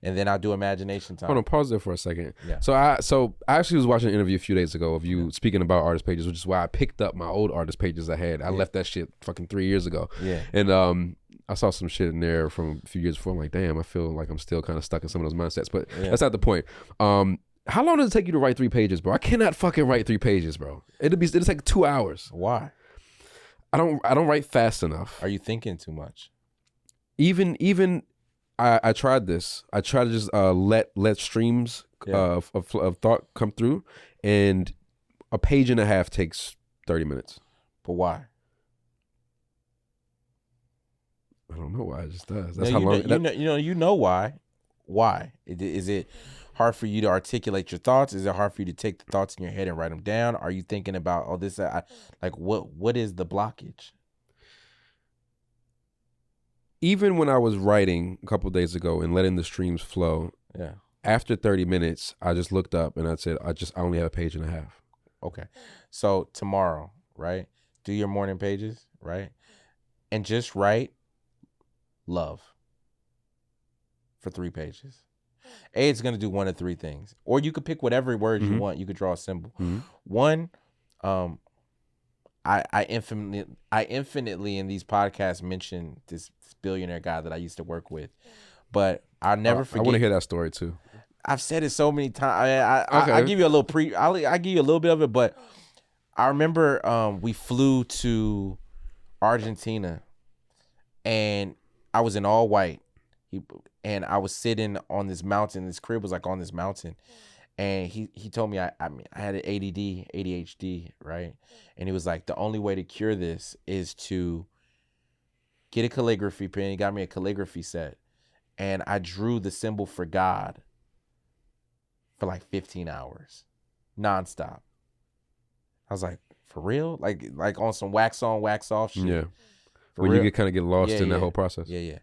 and then I'll do imagination time. Hold on, pause there for a second. Yeah. So I actually was watching an interview a few days ago of you speaking about artist pages, which is why I picked up my old artist pages I had. I left that shit fucking 3 years ago. Yeah. And I saw some shit in there from a few years before. I'm like, damn, I feel like I'm still kind of stuck in some of those mindsets. But that's not the point. How long does it take you to write 3 pages, bro? I cannot fucking write 3 pages, bro. It'll take 2 hours. Why? I don't write fast enough. Are you thinking too much? Even I tried this. I tried to just let streams of thought come through, and a page and a half takes 30 minutes. But why? I don't know why. It just does. That's how long. You know why? Why? Is it hard for you to articulate your thoughts? Is it hard for you to take the thoughts in your head and write them down? Are you thinking about this? Like what is the blockage? Even when I was writing a couple of days ago and letting the streams flow, after 30 minutes, I just looked up and I said, I only have a page and a half. Okay. So tomorrow, right? Do your morning pages, right? And just write love for 3 pages. It's going to do one of 3 things. Or you could pick whatever word you want. You could draw a symbol. One, I infinitely in these podcasts mention this billionaire guy that I used to work with, but I'll never forget. I want to hear that story too. I've said it so many times. I give you a little I give you a little bit of it, but I remember we flew to Argentina, and I was in all white. And I was sitting on this mountain. This crib was like on this mountain. And he told me I had an ADHD, right? And he was like, the only way to cure this is to get a calligraphy pen. He got me a calligraphy set. And I drew the symbol for God for like 15 hours, nonstop. I was like, for real? Like on some wax on, wax off shit? Yeah. For when real? you kind of get lost in that whole process. Yeah.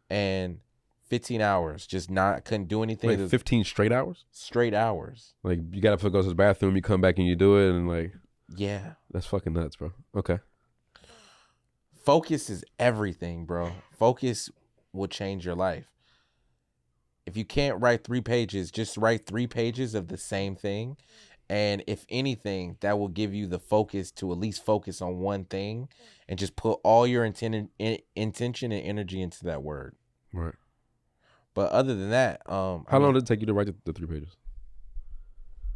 And 15 hours, couldn't do anything. Like 15 straight hours? Straight hours. Like you got to go to the bathroom, you come back and you do it, and like. Yeah. That's fucking nuts, bro. Okay. Focus is everything, bro. Focus will change your life. If you can't write 3 pages, just write 3 pages of the same thing. And if anything, that will give you the focus to at least focus on one thing and just put all your intention and energy into that word. Right. But other than that, how long did it take you to write the 3 pages?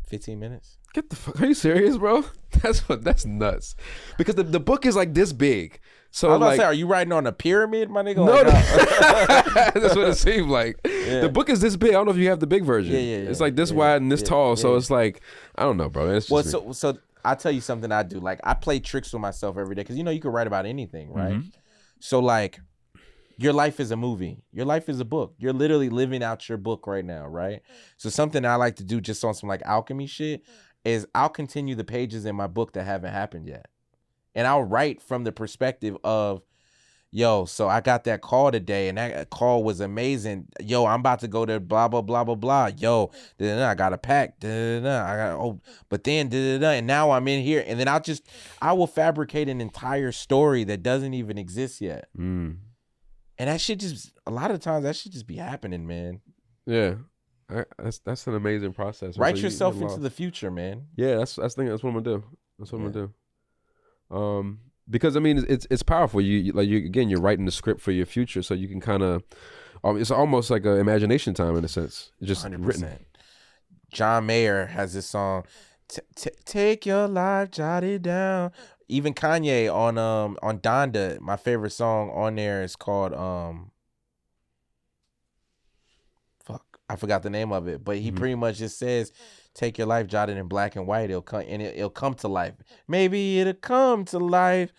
15 minutes. Get the fuck? Are you serious, bro? That's nuts. Because the book is like this big. So I was gonna say, are you writing on a pyramid, my nigga? No, that's what it seemed like. Yeah. The book is this big. I don't know if you have the big version. Yeah. It's like this wide and this tall. So it's like, I don't know, bro. It's just so I'll tell you something I do. Like I play tricks with myself every day because you can write about anything, right? Mm-hmm. So like, your life is a movie. Your life is a book. You're literally living out your book right now, right? So something I like to do just on some like alchemy shit is I'll continue the pages in my book that haven't happened yet. And I'll write from the perspective of, yo, so I got that call today and that call was amazing. Yo, I'm about to go to blah, blah, blah, blah, blah. Yo, I got a pack. But then, and now I'm in here. And then I will fabricate an entire story that doesn't even exist yet. Mm. And that shit a lot of times that shit just be happening, man. Yeah. That's an amazing process. Write yourself into the future, man. Yeah, that's what I'm gonna do. That's what I'm gonna do. Because I mean, it's powerful. You're writing the script for your future, so you can kind of It's almost like an imagination time in a sense. It's just 100%. written. John Mayer has this song, "Take Your Life, Jot It Down." Even Kanye on Donda, my favorite song on there is called fuck, I forgot the name of it, but he pretty much just says, "Take your life, jot it in black and white. It'll come and it'll come to life. Maybe it'll come to life.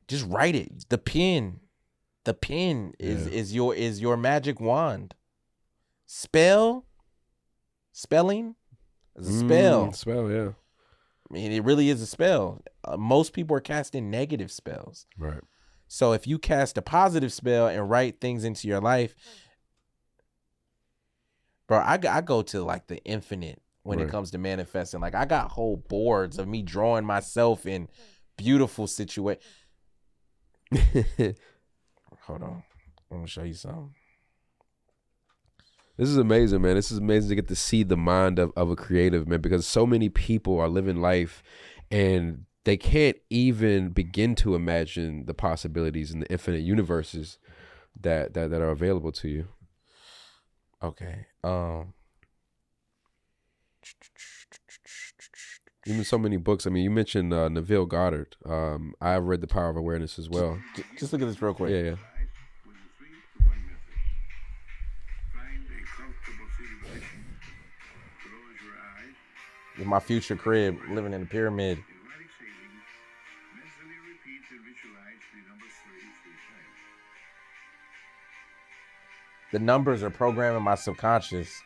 Just write it. The pen is your magic wand. Spelling is a spell. Spell, yeah. I mean, it really is a spell. Most people are casting negative spells. Right. So if you cast a positive spell and write things into your life, bro, I go to like the infinite when it comes to manifesting. Like I got whole boards of me drawing myself in beautiful situations. Hold on. I'm gonna show you something. This is amazing, man. This is amazing to get to see the mind of a creative, man, because so many people are living life and they can't even begin to imagine the possibilities and the infinite universes that are available to you. Okay. Even so many books. I mean, you mentioned Neville Goddard. I've read The Power of Awareness as well. Just look at this real quick. Yeah. In my future crib, living in a pyramid. The numbers are programming my subconscious.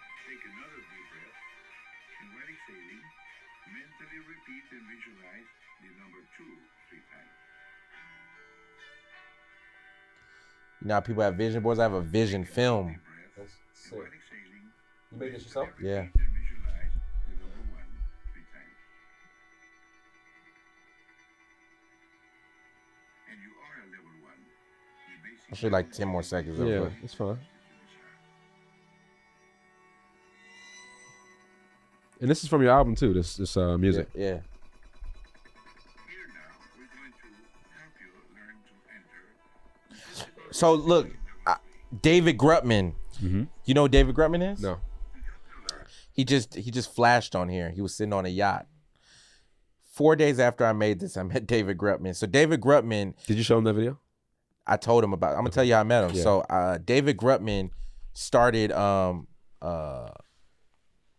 You know how people have vision boards? I have a vision film. That's sick. You made this yourself? Yeah. I'll show you like 10 more seconds. Yeah, it's fine. And this is from your album too, this music. Yeah. So look, David Grutman. Mm-hmm. You know who David Grutman is? No. He just flashed on here. He was sitting on a yacht. 4 days after I made this, I met David Grutman. So David Grutman. Did you show him that video? I told him about it. I'm gonna tell you how I met him. Yeah. So David Grutman started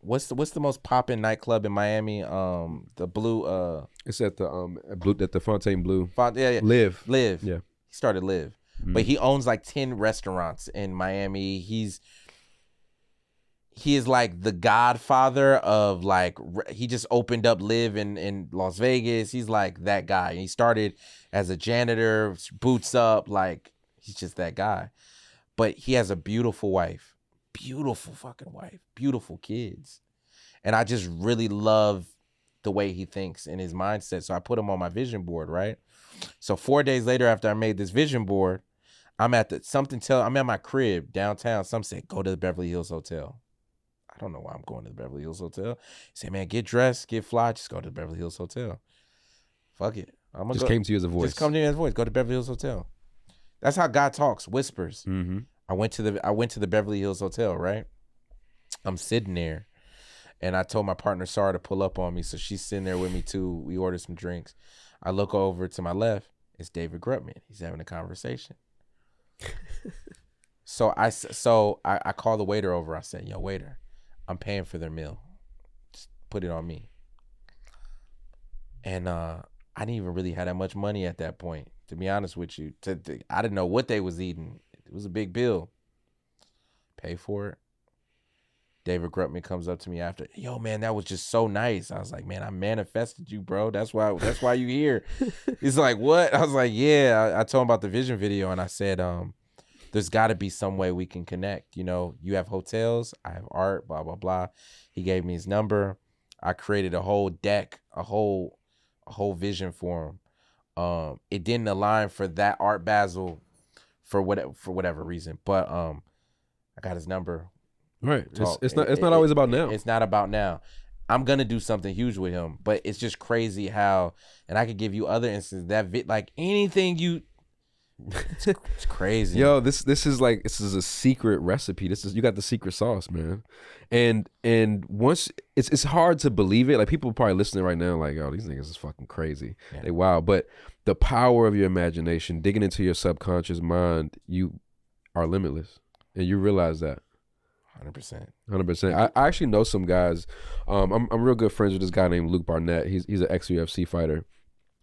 what's the most poppin' nightclub in Miami? The Blue It's at the Fontainebleau. Yeah. Live. Yeah. He started Live. But he owns like 10 restaurants in Miami. He is like the godfather of like, he just opened up Live in Las Vegas. He's like that guy. He started as a janitor, boots up, like he's just that guy. But he has a beautiful wife, beautiful fucking wife, beautiful kids. And I just really love the way he thinks and his mindset. So I put him on my vision board, right? So 4 days later after I made this vision board, I'm at my crib downtown. Some say, go to the Beverly Hills Hotel. I don't know why I'm going to the Beverly Hills Hotel. He said, man, get dressed, get fly, just go to the Beverly Hills Hotel. Fuck it. Came to you as a voice. Just come to me as a voice. Go to Beverly Hills Hotel. That's how God talks, whispers. Mm-hmm. I went to the Beverly Hills Hotel, right? I'm sitting there. And I told my partner Sarah to pull up on me. So she's sitting there with me too. We ordered some drinks. I look over to my left. It's David Grutman. He's having a conversation. So I call the waiter over. I said, yo, waiter, I'm paying for their meal. Just put it on me. And I didn't even really have that much money at that point, to be honest with you. I didn't know what they was eating. It was a big bill. Pay for it. David Grutman comes up to me after, yo, man, that was just so nice. I was like, man, I manifested you, bro. That's why you here. He's like, what? I was like, yeah. I told him about the vision video, and I said, there's got to be some way we can connect. You know, you have hotels, I have art, blah, blah, blah. He gave me his number. I created a whole deck, a whole vision for him. It didn't align for that Art Basel for whatever reason, but I got his number. Right. It's not always about now. It's not about now. I'm gonna do something huge with him, but it's just crazy how, and I could give you other instances like anything It's crazy. Yo, this is a secret recipe. You got the secret sauce, man. And once it's hard to believe it. Like people probably listening right now, like, oh, these niggas is fucking crazy. Yeah. They wild. But the power of your imagination, digging into your subconscious mind, you are limitless, and you realize that. 100%. 100%. I actually know some guys. I'm real good friends with this guy named Luke Barnett. He's an ex UFC fighter,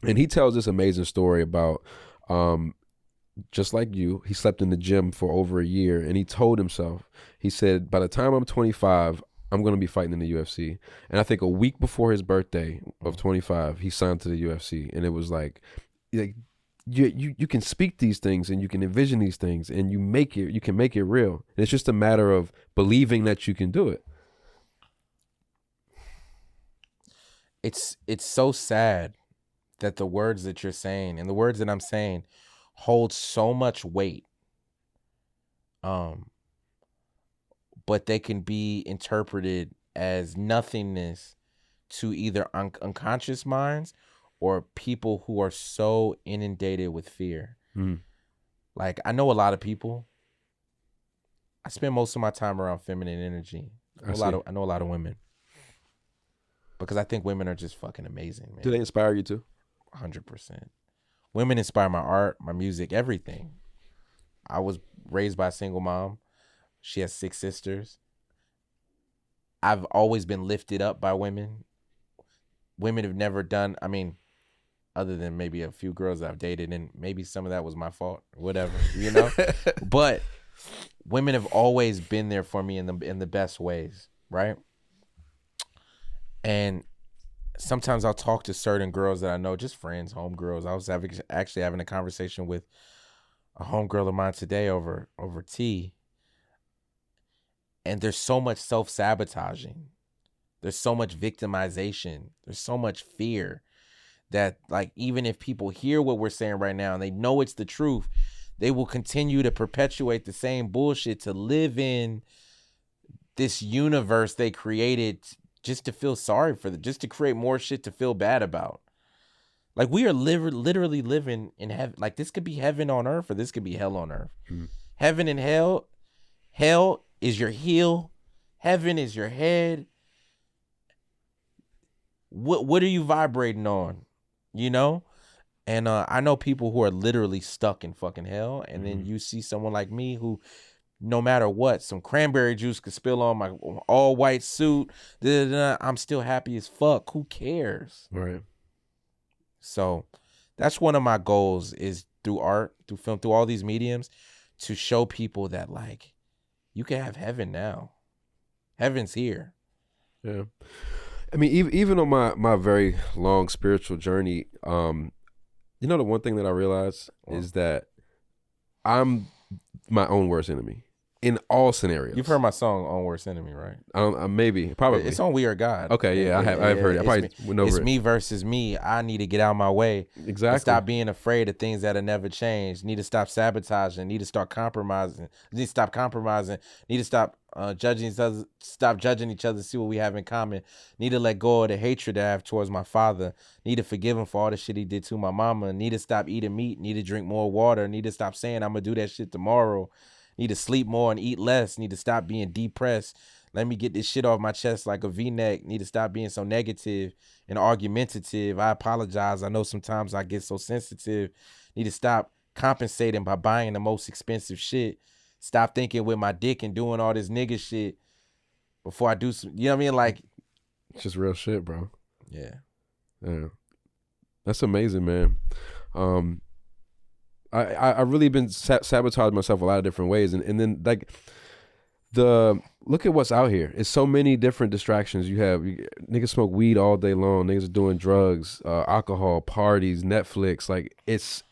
and he tells this amazing story about just like you, he slept in the gym for over a year, and he told himself, he said, by the time I'm 25, I'm going to be fighting in the UFC. And I think a week before his birthday of 25, he signed to the UFC, and it was like you can speak these things and you can envision these things and you can make it real. And it's just a matter of believing that you can do it. It's so sad that the words that you're saying and the words that I'm saying hold so much weight. But they can be interpreted as nothingness to either unconscious minds or people who are so inundated with fear. Like, I know a lot of people. I spend most of my time around feminine energy. I know a lot of women. Because I think women are just fucking amazing, man. Do they inspire you too? 100%. Women inspire my art, my music, everything. I was raised by a single mom. She has 6 sisters. I've always been lifted up by women. Women have never done, I mean, other than maybe a few girls that I've dated, and maybe some of that was my fault, whatever, you know? But women have always been there for me in the best ways, right? And sometimes I'll talk to certain girls that I know, just friends, homegirls. I was actually having a conversation with a homegirl of mine today over tea. And there's so much self-sabotaging. There's so much victimization. There's so much fear that, like, even if people hear what we're saying right now and they know it's the truth, they will continue to perpetuate the same bullshit to live in this universe they created just to feel sorry for them, just to create more shit to feel bad about. Like, we are literally living in heaven. Like, this could be heaven on earth or this could be hell on earth. Heaven and hell is your heel. Heaven is your head. What are you vibrating on? You know? And I know people who are literally stuck in fucking hell. And then you see someone like me who, no matter what, some cranberry juice could spill on my all white suit. I'm still happy as fuck. Who cares? Right. So that's one of my goals, is through art, through film, through all these mediums, to show people that, like, you can have heaven now. Heaven's here. Yeah. I mean, even on my very long spiritual journey, you know, the one thing that I realized is that I'm my own worst enemy in all scenarios. You've heard my song "On Worst Enemy," right? Maybe, probably. It's on We Are God. Okay, yeah, I've heard it. I probably went over it's it. me versus me. I need to get out of my way. Exactly. Stop being afraid of things that'll never change. Need to stop sabotaging. Need to start compromising. Need to stop compromising. Need to stop judging each other. Stop judging each other. See what we have in common. Need to let go of the hatred that I have towards my father. Need to forgive him for all the shit he did to my mama. Need to stop eating meat. Need to drink more water. Need to stop saying I'm gonna do that shit tomorrow. Need to sleep more and eat less. Need to stop being depressed. Let me get this shit off my chest like a V-neck. Need to stop being so negative and argumentative. I apologize. I know sometimes I get so sensitive. Need to stop compensating by buying the most expensive shit. Stop thinking with my dick and doing all this nigga shit before I do some, you know what I mean? Like, it's just real shit, bro. Yeah. That's amazing, man. I really been sabotaging myself a lot of different ways, and then, like, look at what's out here. It's so many different distractions. Niggas smoke weed all day long. Niggas are doing drugs, alcohol, parties, Netflix. Like,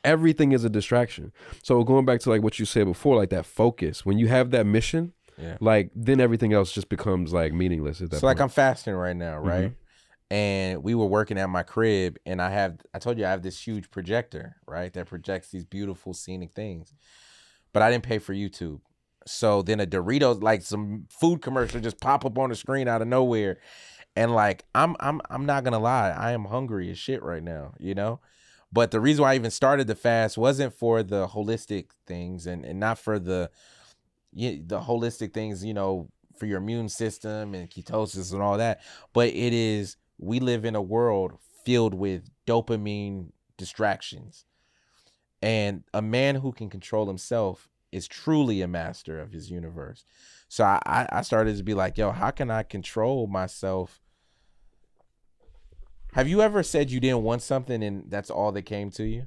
everything is a distraction. So going back to, like, what you said before, like, that focus. When you have that mission, like, then everything else just becomes, like, meaningless at that point. Like, I'm fasting right now, right? And we were working at my crib, and I told you I have this huge projector, right, that projects these beautiful scenic things. But I didn't pay for YouTube. So then a Doritos, like some food commercial, just pop up on the screen out of nowhere. And, like, I'm not gonna lie, I am hungry as shit right now, you know? But the reason why I even started the fast wasn't for the holistic things and not for the holistic things, for your immune system and ketosis and all that. But it is, we live in a world filled with dopamine distractions. And a man who can control himself is truly a master of his universe. So I started to be like, yo, how can I control myself? Have you ever said you didn't want something and that's all that came to you?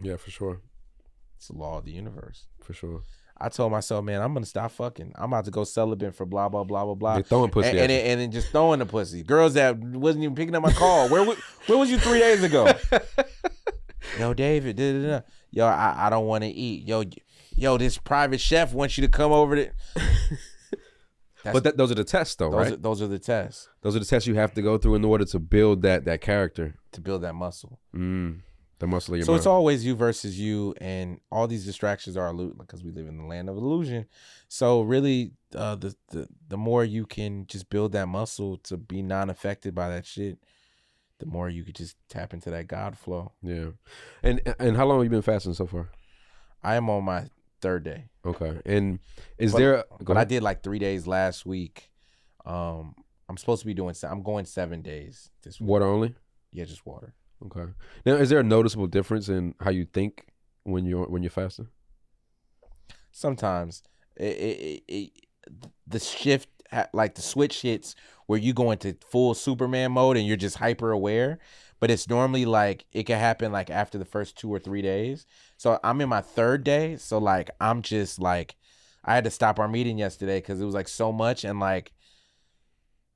Yeah, for sure. It's the law of the universe. For sure. I told myself, man, I'm going to stop fucking. I'm about to go celibate for blah, blah, blah, blah, blah. They're throwing pussy and then just throwing the pussy. Girls that wasn't even picking up my call. Where was you 3 days ago? Yo, David, da-da-da. Yo, I don't want to eat. Yo, this private chef wants you to come over to... But those are the tests, though, right? Those are the tests. Those are the tests you have to go through in order to build that character. To build that muscle. The muscle of your So mind. it's always you versus you, and all these distractions are illusion because we live in the land of illusion. So really, the more you can just build that muscle to be non-affected by that shit, the more you could just tap into that God flow. Yeah. And how long have you been fasting so far? I am on my 3rd day. Okay. And But I did like 3 days last week. I'm supposed to be I'm going 7 days this week. Water only? Yeah, just water. Okay. Now, is there a noticeable difference in how you think when you're fasting? Sometimes the shift, like the switch hits where you go into full Superman mode and you're just hyper aware. But it's normally like it can happen like after the first 2 or 3 days. So I'm in my 3rd day. So like I'm just like, I had to stop our meeting yesterday because it was like so much and like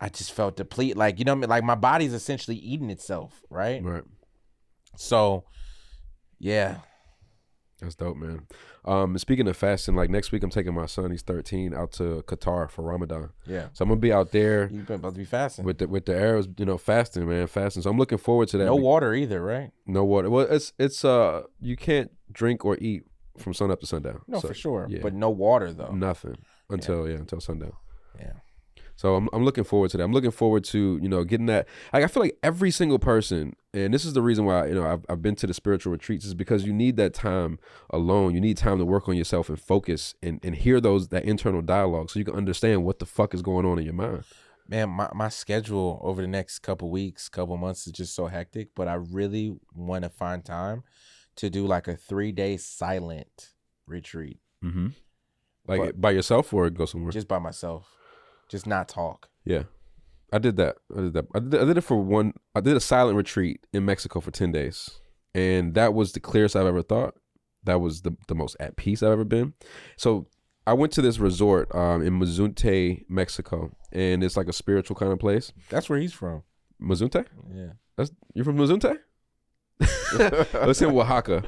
I just felt depleted. Like, you know what I mean? Like my body's essentially eating itself, right? Right. So, yeah. That's dope, man. Speaking of fasting, like next week I'm taking my son, he's 13, out to Qatar for Ramadan. Yeah. So I'm gonna be out there. You've been about to be fasting. With the Arabs, fasting, man, fasting. So I'm looking forward to that. No water either, right? No water. Well, it's you can't drink or eat from sun up to sundown. No, so, for sure. Yeah. But no water though. Nothing until sundown. Yeah. So I'm looking forward to that. I'm looking forward to, getting that. Like, I feel like every single person, and this is the reason why, I've been to the spiritual retreats, is because you need that time alone. You need time to work on yourself and focus and hear that internal dialogue so you can understand what the fuck is going on in your mind. Man, my schedule over the next couple weeks, couple months is just so hectic, but I really want to find time to do like a 3-day silent retreat. Mm-hmm. Like by yourself or go somewhere? Just by myself. Just not talk. Yeah. I did that. I did it for one. I did a silent retreat in Mexico for 10 days. And that was the clearest I've ever thought. That was the most at peace I've ever been. So I went to this resort in Mazunte, Mexico. And it's like a spiritual kind of place. That's where he's from. Mazunte? Yeah. You're from Mazunte? It's in Oaxaca.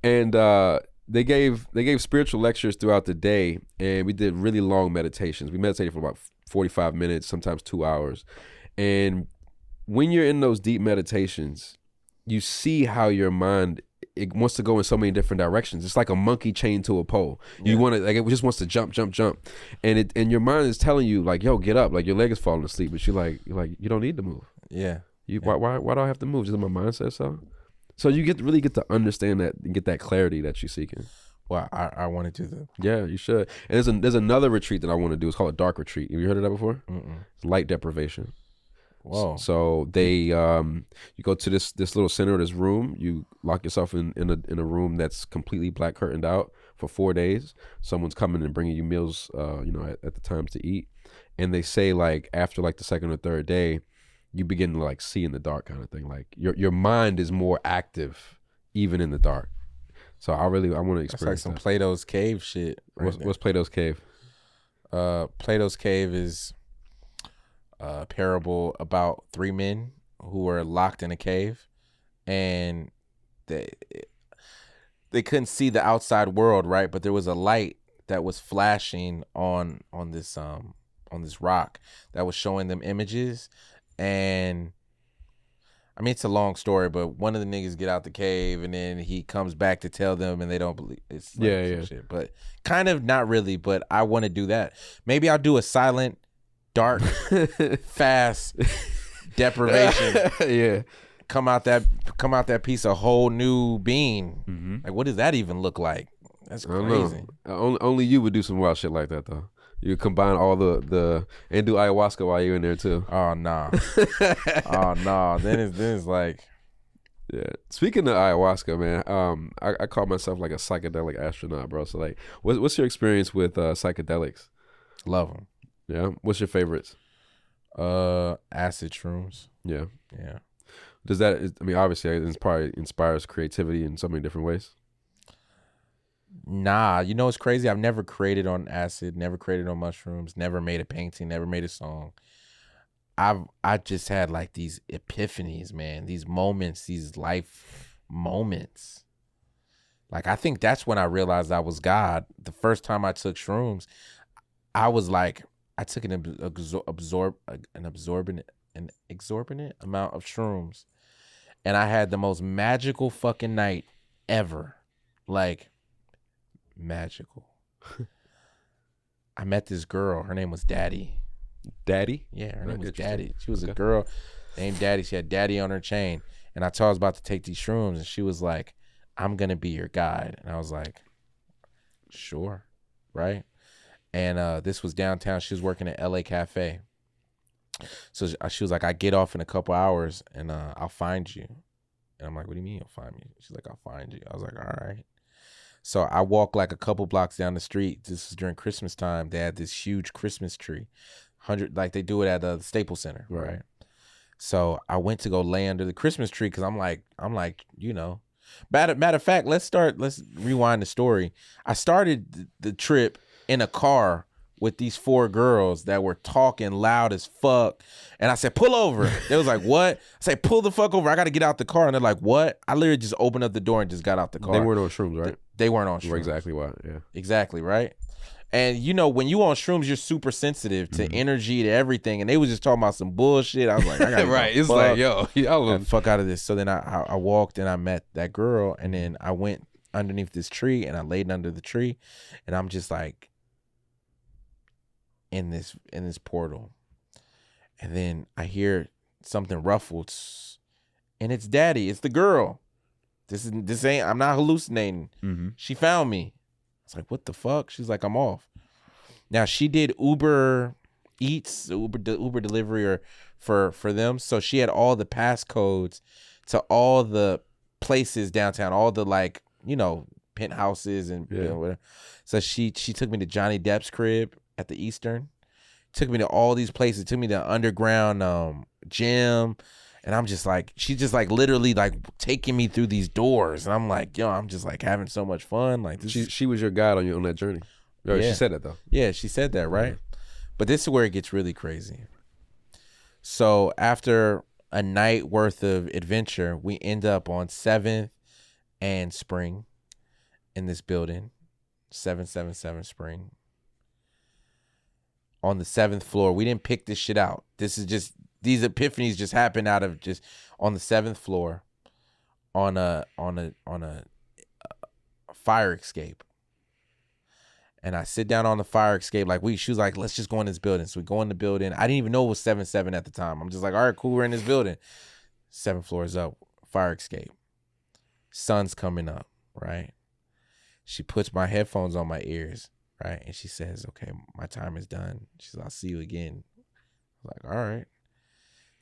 And they gave spiritual lectures throughout the day, and we did really long meditations. We meditated for about 45 minutes, sometimes 2 hours. And when you're in those deep meditations, you see how your mind, it wants to go in so many different directions. It's like a monkey chained to a pole. You want to, like, it just wants to jump, and your mind is telling you like, yo, get up, like your leg is falling asleep, but you're like you don't need to move. Yeah. Why do I have to move? Just my mind says so. So you really get to understand that and get that clarity that you're seeking. Well, I want to do that. Yeah, you should. And there's another retreat that I want to do. It's called a dark retreat. Have you heard of that before? Mm-mm. It's light deprivation. Whoa. So they you go to this little center of this room. You lock yourself in a room that's completely black curtained out for 4 days. Someone's coming and bringing you meals, at the times to eat. And they say like after like the 2nd or 3rd day, you begin to like see in the dark kind of thing. Like your mind is more active even in the dark. So I want to experience. That's like some Plato's Cave shit. What's Plato's Cave? Plato's Cave is a parable about 3 men who were locked in a cave, and they couldn't see the outside world, right? But there was a light that was flashing on this rock that was showing them images. And I mean, it's a long story, but one of the niggas get out the cave and then he comes back to tell them and they don't believe. It's like some shit. But kind of not really, but I want to do that. Maybe I'll do a silent, dark, fast deprivation. Yeah. come out that piece a whole new being. Mm-hmm. Like, what does that even look like? That's I don't crazy. know. Only you would do some wild shit like that though. You combine all the and do ayahuasca while you're in there too. Oh nah. Oh no. Then it's like, yeah. Speaking of ayahuasca, man, I call myself like a psychedelic astronaut, bro. So like, what's your experience with psychedelics? love them. Yeah. What's your favorites? Acid shrooms. Yeah. Yeah. Does that? I mean, obviously, it probably inspires creativity in so many different ways. Nah, you know what's crazy? I've never created on acid, never created on mushrooms, never made a painting, never made a song. I just had like these epiphanies, man, these moments, these life moments. Like, I think that's when I realized I was God. The first time I took shrooms, I was like, I took an exorbitant amount of shrooms, and I had the most magical fucking night ever. Like, magical. I met this girl. Her name was Daddy. Daddy? Yeah, her name was Daddy. She was a girl named Daddy. She had Daddy on her chain. And I told her I was about to take these shrooms, and she was like, I'm going to be your guide. And I was like, sure, right? And this was downtown. She was working at LA Cafe. So she was like, I get off in a couple hours, and I'll find you. And I'm like, what do you mean you'll find me? She's like, I'll find you. I was like, all right. So I walked like a couple blocks down the street. This was during Christmas time. They had this huge Christmas tree, like they do it at the Staples Center, right? So I went to go lay under the Christmas tree because I'm like, you know. Matter of fact, let's rewind the story. I started the trip in a car with these 4 girls that were talking loud as fuck. And I said, pull over. They was like, what? I said, pull the fuck over. I got to get out the car. And they're like, what? I literally just opened up the door and just got out the car. They weren't on shrooms, right? They weren't on shrooms. Exactly why, yeah. Exactly, right? And you know, when you on shrooms, you're super sensitive to energy, to everything. And they was just talking about some bullshit. I was like, I got right. It's like, yo, fuck out of this. So then I walked and I met that girl, and then I went underneath this tree and I laid under the tree, and I'm just like in this portal. And then I hear something ruffled, and it's Daddy. It's the girl. This ain't, I'm not hallucinating. Mm-hmm. She found me. I was like, what the fuck? She's like, I'm off. Now, she did Uber Eats, Uber delivery or for them. So she had all the passcodes to all the places downtown, all the, like, you know, penthouses and you know, whatever. So she took me to Johnny Depp's crib at the Eastern. Took me to all these places. Took me to underground gym. And I'm just like, she's just like literally like taking me through these doors. And I'm like, yo, I'm just like having so much fun. Like, she was your guide on that journey. Yo, yeah. She said that though. Yeah, she said that, right? But this is where it gets really crazy. So after a night worth of adventure, we end up on 7th and Spring in this building, 777 Spring. On the 7th floor. We didn't pick this shit out. This is just, these epiphanies just happened out of just on the 7th floor on a fire escape. And I sit down on the fire escape. Like, she was like, let's just go in this building. So we go in the building. I didn't even know it was 7-7 at the time. I'm just like, all right, cool, we're in this building. 7 floors up, fire escape. Sun's coming up, right? She puts my headphones on my ears, right? And she says, okay, my time is done. She says, I'll see you again. I'm like, all right.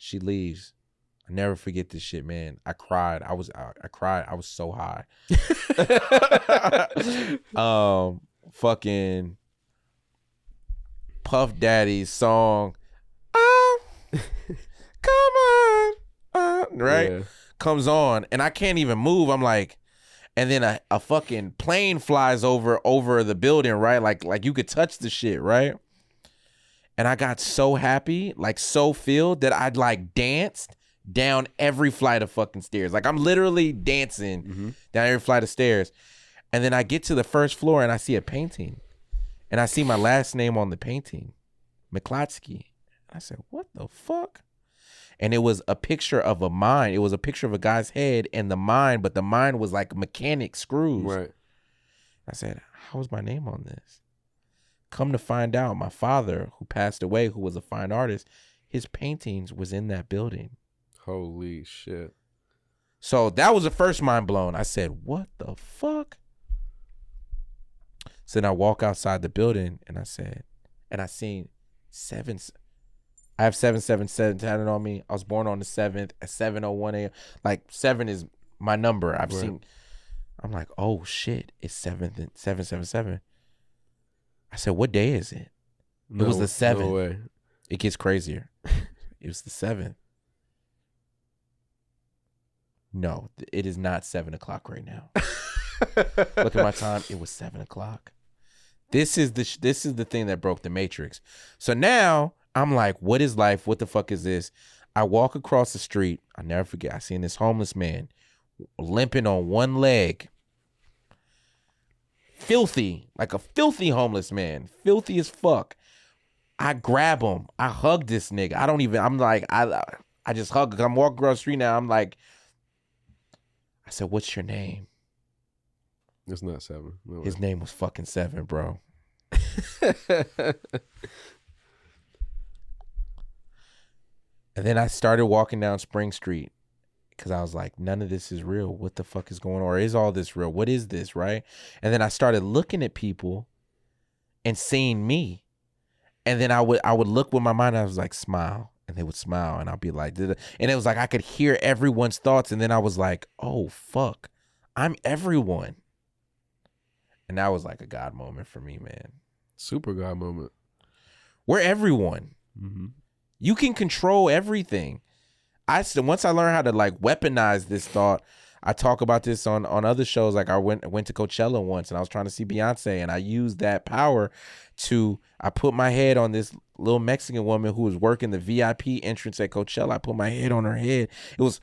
She leaves. I never forget this shit, man. I cried. I cried. I was so high. Fucking Puff Daddy's song, come on, right? Yeah. Comes on, and I can't even move. I'm like, and then a fucking plane flies over the building, right? Like you could touch the shit, right? And I got so happy, like so filled, that I'd like danced down every flight of fucking stairs. Like, I'm literally dancing down every flight of stairs. And then I get to the first floor and I see a painting. And I see my last name on the painting, McClotsky. I said, what the fuck? And it was a picture of a mine. It was a picture of a guy's head and the mine, but the mine was like mechanic screws. Right. I said, how is my name on this? Come to find out, my father, who passed away, who was a fine artist, his paintings was in that building. Holy shit. So that was the first mind blown. I said, what the fuck? So then I walk outside the building and I seen I have 777 tatted on me. I was born on the 7th at 7:01 a.m. Like 7 is my number. I'm like, oh shit, it's 777. I said, what day is it? It was the 7th. No way. It gets crazier. It was the 7th. No, it is not 7 o'clock right now. Look at my time. It was 7 o'clock. This is the thing that broke the matrix. So now I'm like, what is life? What the fuck is this? I walk across the street. I'll never forget. I seen this homeless man limping on one leg. Filthy, like a filthy homeless man. Filthy as fuck. I grab him. I hug this nigga. I just hug. I'm walking across the street now. I'm like, I said, what's your name? It's not 7. No His name was fucking 7, bro. And then I started walking down Spring Street because I was like, none of this is real. What the fuck is going on? Or is all this real? What is this, right? And then I started looking at people and seeing me. And then I would look with my mind. I was like, smile. And they would smile. And I'd be like, and it was like I could hear everyone's thoughts. And then I was like, oh, fuck. I'm everyone. And that was like a God moment for me, man. Super God moment. We're everyone. Mm-hmm. You can control everything. Once I learned how to like weaponize this thought, I talk about this on other shows. Like I went to Coachella once and I was trying to see Beyonce and I used that power I put my head on this little Mexican woman who was working the VIP entrance at Coachella. I put my head on her head. It was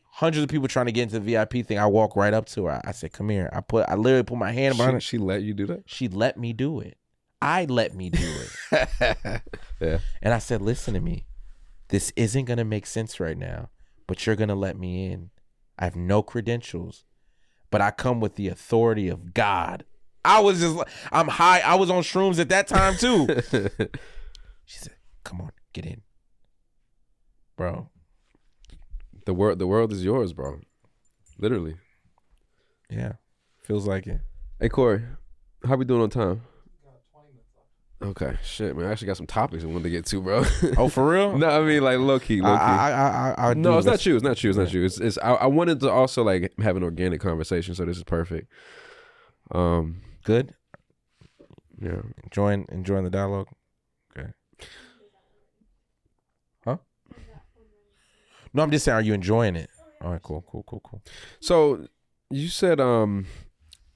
hundreds of people trying to get into the VIP thing. I walked right up to her. I said, come here. I literally put my hand behind her. She let you do that? She let me do it. I let me do it. Yeah. And I said, listen to me. This isn't going to make sense right now, but you're going to let me in. I have no credentials, but I come with the authority of God. I'm high. I was on shrooms at that time too. She said, come on, get in. Bro. The world is yours, bro. Literally. Yeah. Feels like it. Hey, Corey, how we doing on time? Okay, shit, man. I actually got some topics I wanted to get to, bro. Oh, for real? No, I mean like low key. No, it's not you. It's I wanted to also like have an organic conversation, so this is perfect. Good. Yeah. Enjoying the dialogue. Okay. Huh? No, I'm just saying, are you enjoying it? All right, cool. So you said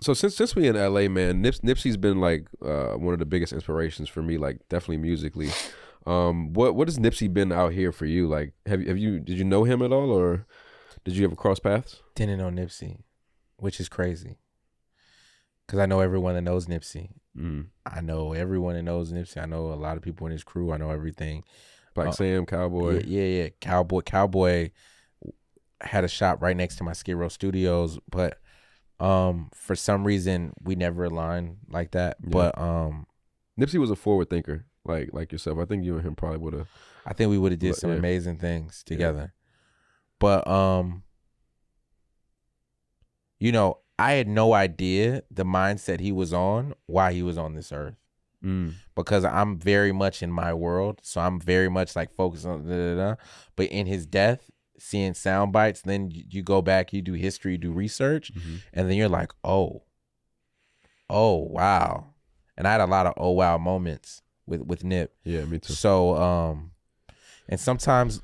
so since we in LA, man, Nipsey's been like one of the biggest inspirations for me, like definitely musically. What has Nipsey been out here for you? Like did you know him at all, or did you ever cross paths? Didn't know Nipsey, which is crazy. Cause I know everyone that knows Nipsey. I know everyone that knows Nipsey. I know a lot of people in his crew. I know everything. Black Sam, Cowboy. Yeah. Cowboy had a shop right next to my Skid Row Studios, but for some reason we never aligned like that. Yeah. But Nipsey was a forward thinker, like yourself. I think you and him probably would have. I think we would have did some amazing things together. Yeah. But you know, I had no idea the mindset he was on, why he was on this earth. Because I'm very much in my world, so I'm very much like focused on but in his death, seeing sound bites, then you go back, you do history, you do research, and then you're like, oh wow. And I had a lot of oh wow moments with Nip. Yeah, me too. So and sometimes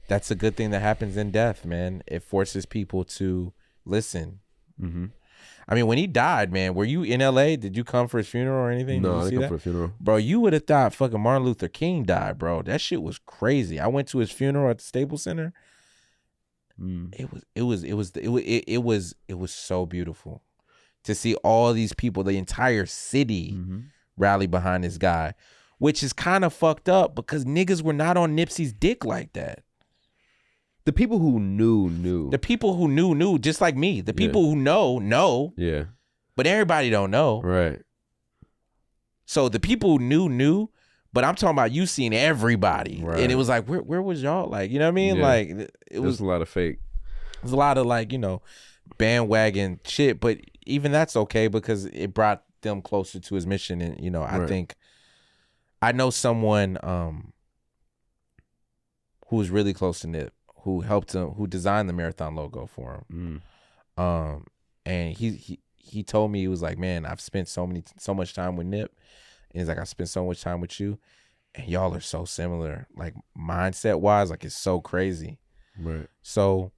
that's a good thing that happens in death, man. It forces people to listen. I mean, when he died, man, were you in LA? Did you come for his funeral or anything? No, I didn't come for a funeral. Bro, you would have thought fucking Martin Luther King died, bro. That shit was crazy. I went to his funeral at the Staples Center. It was so beautiful to see all these people, the entire city rally behind this guy, which is kind of fucked up because niggas were not on Nipsey's dick like that. The people who knew. The people who knew, just like me. The people who know. Yeah. But everybody don't know. Right. So the people who knew, but I'm talking about you seeing everybody. Right. And it was like, where was y'all? Like, you know what I mean? Yeah. Like, it was a lot of fake. There's a lot of like, bandwagon shit, but even that's okay because it brought them closer to his mission. And I think I know someone who was really close to Nip, who helped him, who designed the marathon logo for him. And he told me, he was like, man, I've spent so much time with Nip, and he's like, I spent so much time with you, and y'all are so similar, like mindset wise, like it's so crazy. Right. So,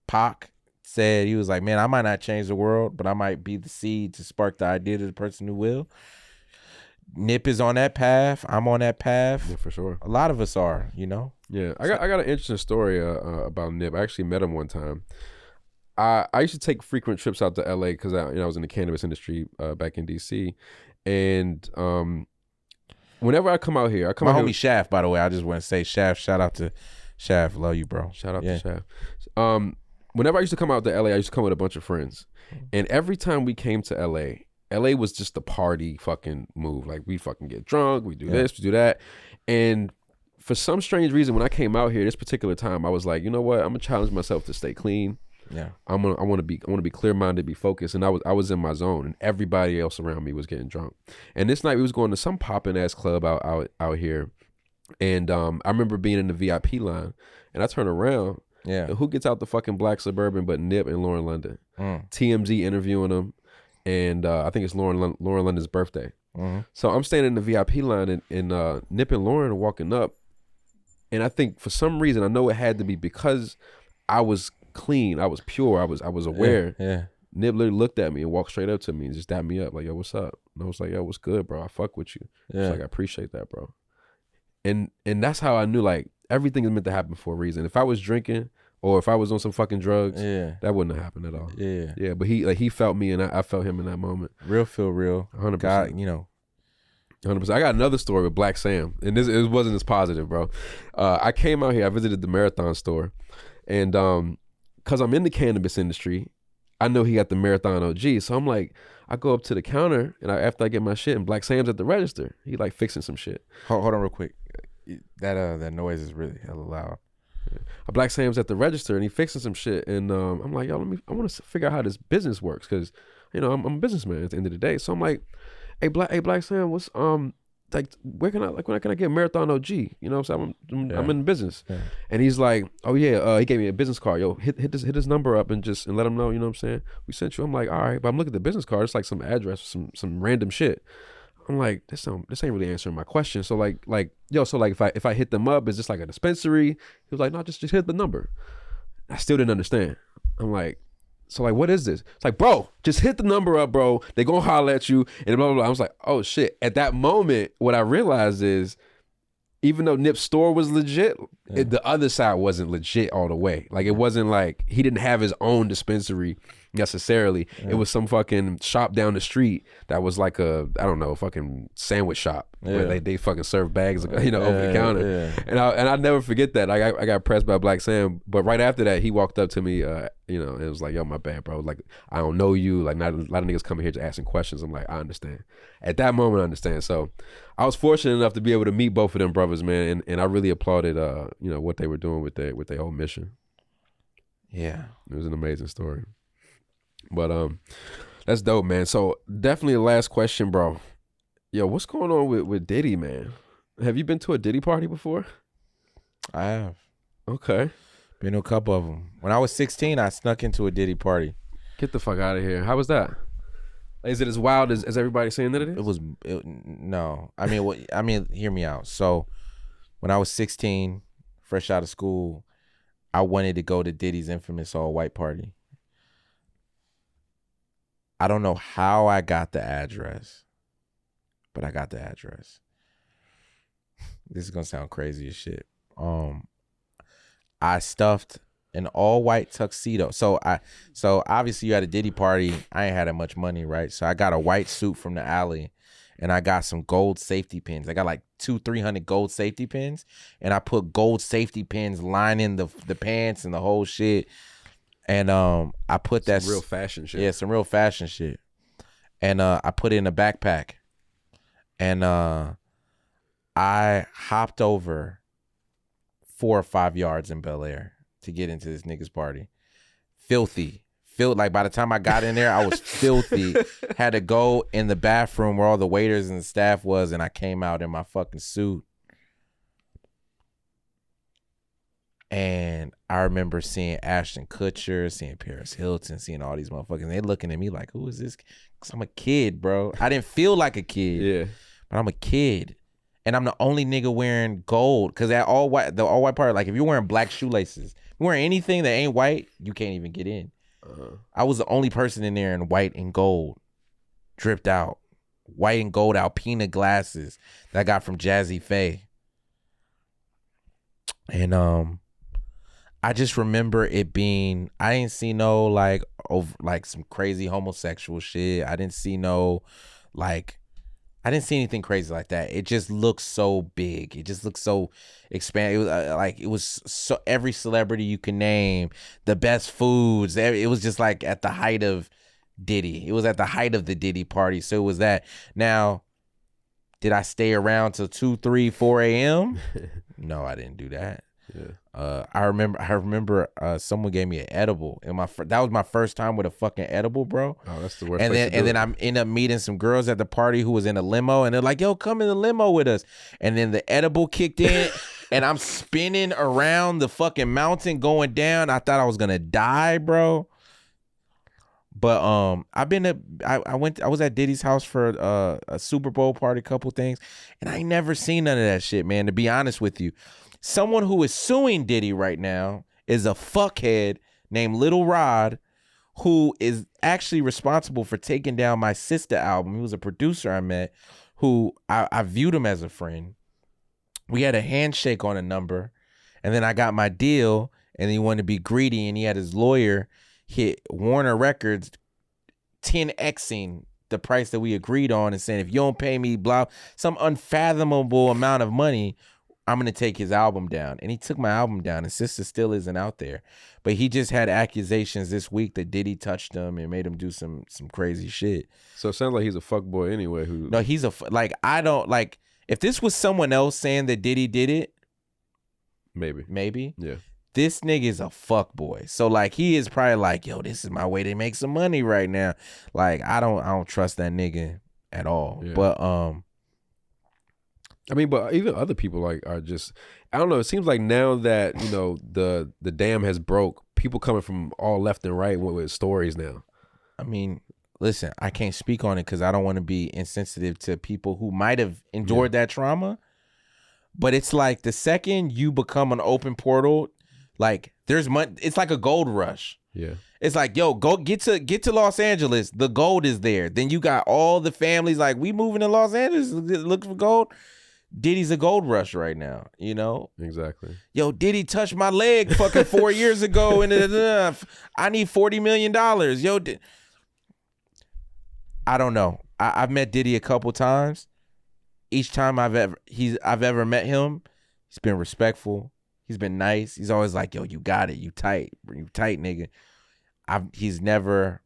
Pac said, he was like, man, I might not change the world, but I might be the seed to spark the idea to the person who will. Nip is on that path. I'm on that path. Yeah, for sure. A lot of us are, Yeah, I got an interesting story about Nip. I actually met him one time. I used to take frequent trips out to LA because I was in the cannabis industry back in DC, and whenever I come out here, my homie Shaft, by the way. I just want to say Shaft. Shout out to Shaft. Love you, bro. Shout out to Shaft. Whenever I used to come out to LA, I used to come with a bunch of friends, and every time we came to LA was just a party fucking move. Like we fucking get drunk, we do this, we do that, and for some strange reason, when I came out here this particular time, I was like, you know what? I'm gonna challenge myself to stay clean. Yeah, I want to be clear minded, be focused, and I was in my zone, and everybody else around me was getting drunk. And this night we was going to some poppin' ass club out here, and I remember being in the VIP line, and I turn around, and who gets out the fucking black Suburban but Nip and Lauren London, TMZ interviewing them, and I think it's Lauren London's birthday. So I'm standing in the VIP line, and Nip and Lauren are walking up, and I think for some reason, I know it had to be because I was clean, I was pure, I was aware. Yeah. Nip literally looked at me and walked straight up to me and just dapped me up like, yo, what's up? And I was like, yo, what's good, bro? I fuck with you. Yeah. Like, I appreciate that, bro. And that's how I knew like everything is meant to happen for a reason. If I was drinking or if I was on some fucking drugs, that wouldn't have happened at all. Yeah. But he felt me and I felt him in that moment. Real feel real. 100%. God, 100%. I got another story with Black Sam, and it wasn't as positive, bro. I came out here, I visited the Marathon store, and cause I'm in the cannabis industry, I know he got the Marathon OG. So I'm like, I go up to the counter and after I get my shit, and Black Sam's at the register. He like fixing some shit. Hold on real quick. That noise is really hella loud. Black Sam's at the register and he fixing some shit. And I'm like, yo, I want to figure out how this business works. Cause I'm a businessman at the end of the day. So I'm like, hey Black Sam, what's like when can I get Marathon OG? You know what I'm saying? I'm in business. Yeah. And he's like, oh yeah, he gave me a business card. Yo, hit this number up and let him know, you know what I'm saying? We sent you. I'm like, all right, but I'm looking at the business card, it's like some address, some random shit. I'm like, this ain't really answering my question. So like if I hit them up, is this like a dispensary? He was like, no, just hit the number. I still didn't understand. I'm like, so like, what is this? It's like, bro, just hit the number up, bro. They gonna holler at you and blah, blah, blah. I was like, oh shit. At that moment, what I realized is, even though Nip's store was legit, the other side wasn't legit all the way. Like it wasn't like, he didn't have his own dispensary necessarily. It was some fucking shop down the street that was like a fucking sandwich shop where they fucking serve bags over the counter. And I never forget that. Like I got pressed by Black Sam, but right after that he walked up to me and it was like, yo, my bad, bro. Like, I don't know you. Like, not a lot of niggas coming here just asking questions. I'm like, I understand. At that moment, I understand. So I was fortunate enough to be able to meet both of them brothers, man, and I really applauded what they were doing with their whole mission. Yeah, it was an amazing story. But that's dope, man. So definitely the last question, bro. Yo, what's going on with Diddy, man? Have you been to a Diddy party before? I have. Okay. Been to a couple of them. When I was 16, I snuck into a Diddy party. Get the fuck out of here. How was that? Is it as wild as everybody's saying that it is? No. I mean, hear me out. So when I was 16, fresh out of school, I wanted to go to Diddy's infamous all-white party. I don't know how I got the address, but I got the address. This is gonna sound crazy as shit. I stuffed an all-white tuxedo. So obviously you had a Diddy party. I ain't had that much money, right? So I got a white suit from the alley, and I got some gold safety pins. I got like 200-300 gold safety pins, and I put gold safety pins lining the pants and the whole shit. And I put that real fashion shit. Yeah, some real fashion shit. And I put it in a backpack. And I hopped over 4 or 5 yards in Bel Air. to get into this nigga's party. Filthy. Like by the time I got in there, I was filthy. Had to go in the bathroom where all the waiters and the staff was, and I came out in my fucking suit. And I remember seeing Ashton Kutcher, seeing Paris Hilton, seeing all these motherfuckers. And they looking at me like, who is this? Because I'm a kid, bro. I didn't feel like a kid. Yeah. But I'm a kid. And I'm the only nigga wearing gold. Because the all white part, like if you're wearing black shoelaces, if you're wearing anything that ain't white, you can't even get in. I was the only person in there in white and gold. Dripped out. White and gold Alpina glasses that I got from Jazzy Faye. And I just remember it being, I didn't see no like some crazy homosexual shit. I didn't see I didn't see anything crazy like that. It just looked so big. It just looked so expanded. It was it was so every celebrity you can name, the best foods. It was just like at the height of Diddy. It was at the height of the Diddy party. So it was that. Now, did I stay around till 2, 3, 4 a.m.? No, I didn't do that. Yeah. I remember someone gave me an edible, and that was my first time with a fucking edible, bro. Oh, that's the worst. And then I ended up meeting some girls at the party who was in a limo, and they're like, "Yo, come in the limo with us." And then the edible kicked in, and I'm spinning around the fucking mountain going down. I thought I was gonna die, bro. But I was at Diddy's house for a Super Bowl party, couple things, and I ain't never seen none of that shit, man. To be honest with you, someone who is suing Diddy right now is a fuckhead named Little Rod, who is actually responsible for taking down my Sister album. He was a producer I met, who I viewed him as a friend. We had a handshake on a number, and then I got my deal, and he wanted to be greedy, and he had his lawyer hit Warner Records 10xing the price that we agreed on and saying, if you don't pay me some unfathomable amount of money, I'm going to take his album down. And he took my album down, and Sister still isn't out there. But he just had accusations this week that Diddy touched him and made him do some crazy shit. So it sounds like he's a fuckboy anyway. No, he's I don't, like, if this was someone else saying that Diddy did it, maybe. Yeah. This nigga is a fuck boy. So like he is probably like, yo, this is my way to make some money right now. Like I don't trust that nigga at all. Yeah. But I mean, but even other people like are just, I don't know. It seems like now that, you know, the dam has broke, people coming from all left and right with stories now. I mean, listen, I can't speak on it because I don't want to be insensitive to people who might have endured that trauma. But it's like the second you become an open portal, like there's money. It's like a gold rush. Yeah. It's like, yo, go get to Los Angeles. The gold is there. Then you got all the families like, we moving to Los Angeles looking for gold. Diddy's a gold rush right now, you know? Exactly. Yo, Diddy touched my leg fucking 4 years ago and I need $40 million. Yo, I don't know. I've met Diddy a couple times. Each time I've ever met him, he's been respectful. He's been nice. He's always like, yo, you got it. You tight, nigga. He's never,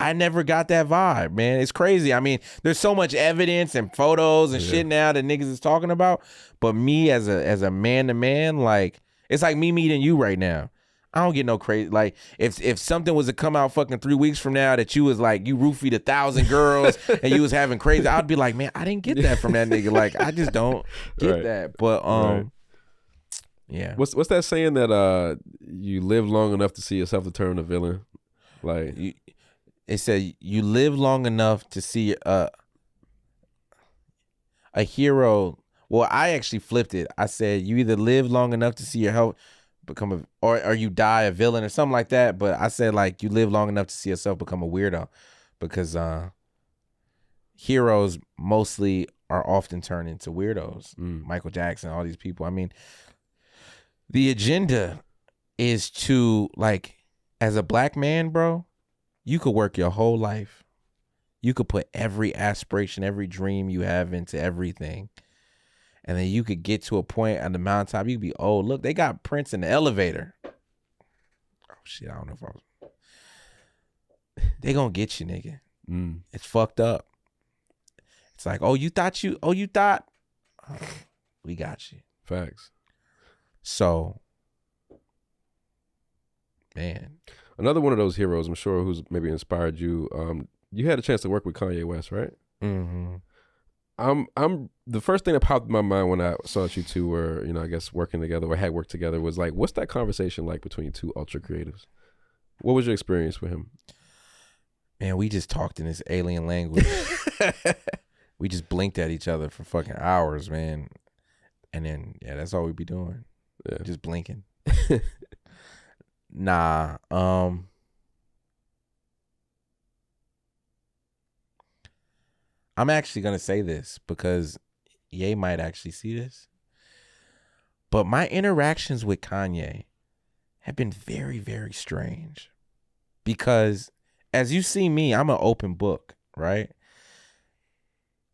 I never got that vibe, man. It's crazy. I mean, there's so much evidence and photos and shit now that niggas is talking about. But me as a man to man, like, it's like me meeting you right now. I don't get no crazy. Like, if something was to come out fucking 3 weeks from now that you was like, you roofied 1,000 girls and you was having crazy, I'd be like, man, I didn't get that from that nigga. Like, I just don't get that. But yeah. What's that saying that you live long enough to see yourself to turn a villain? Like, it said you live long enough to see a hero. Well, I actually flipped it. I said you either live long enough to see your help become or you die a villain or something like that. But I said like you live long enough to see yourself become a weirdo, because heroes mostly are often turned into weirdos. Michael Jackson, all these people. I mean, the agenda is to, like, as a black man, bro, you could work your whole life. You could put every aspiration, every dream you have into everything. And then you could get to a point on the mountaintop. You could be, oh, look, they got Prince in the elevator. Oh, shit, I don't know if I was. They gonna get you, nigga. It's fucked up. It's like, oh, we got you. Facts. So, man. Another one of those heroes, I'm sure, who's maybe inspired you. You had a chance to work with Kanye West, right? Mm-hmm. I'm the first thing that popped in my mind when I saw that you two were, I guess working together or had worked together was like, what's that conversation like between two ultra creatives? What was your experience with him? Man, we just talked in this alien language. We just blinked at each other for fucking hours, man. And then, yeah, that's all we be doing. Yeah. Just blinking. Nah. I'm actually going to say this because Ye might actually see this. But my interactions with Kanye have been very, very strange. Because as you see me, I'm an open book, right?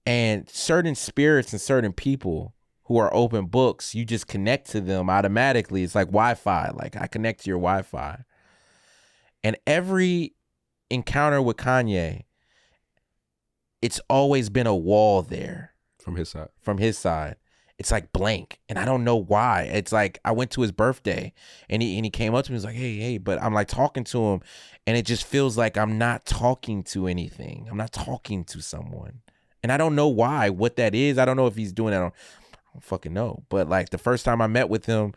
And certain spirits and certain people who are open books, you just connect to them automatically. It's like Wi-Fi. Like I connect to your Wi-Fi. And every encounter with Kanye, it's always been a wall there. From his side. From his side. It's like blank. And I don't know why. It's like I went to his birthday and he came up to me and was like, hey, but I'm like talking to him and it just feels like I'm not talking to anything. I'm not talking to someone. And I don't know why, what that is. I don't know if he's doing that. I don't fucking know. But like the first time I met with him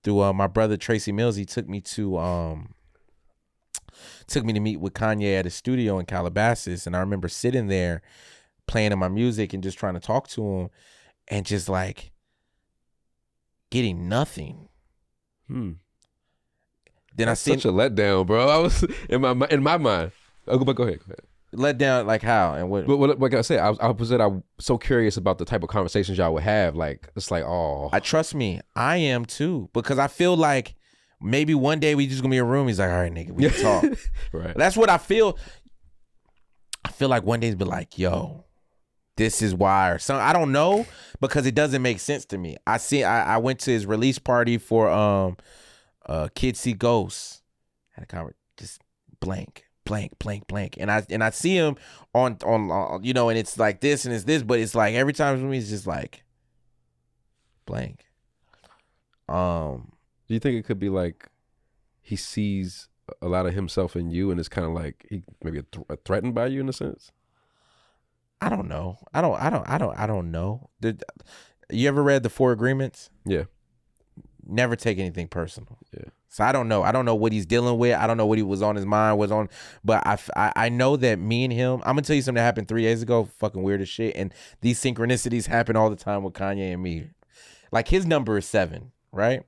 through my brother Tracy Mills, he took me to meet with Kanye at his studio in Calabasas. And I remember sitting there playing in my music and just trying to talk to him and just like getting nothing. Then That's such a letdown, bro. I was in my mind. Oh, but go ahead. Let down like how and what? But like I said, I'm so curious about the type of conversations y'all would have. Like it's like, oh, trust me, I am too, because I feel like maybe one day we just gonna be in a room. He's like, all right, nigga, we can talk. Right. That's what I feel. I feel like one day he's be like, yo, this is why, or something. I don't know, because it doesn't make sense to me. I went to his release party for Kids See Ghosts. Had a conversation, just blank. And I see him on and it's like this and it's this, but it's like every time for me it's just like blank. Do you think it could be like he sees a lot of himself in you and it's kind of like he maybe threatened by you in a sense? I don't know. I don't know. You ever read the 4 Agreements? Yeah. Never take anything personal. Yeah. So I don't know. I don't know what he's dealing with. I don't know what he was on his mind, but I know that me and him, I'm gonna tell you something that happened 3 days ago, fucking weird as shit. And these synchronicities happen all the time with Kanye and me. Like his number is 7, right?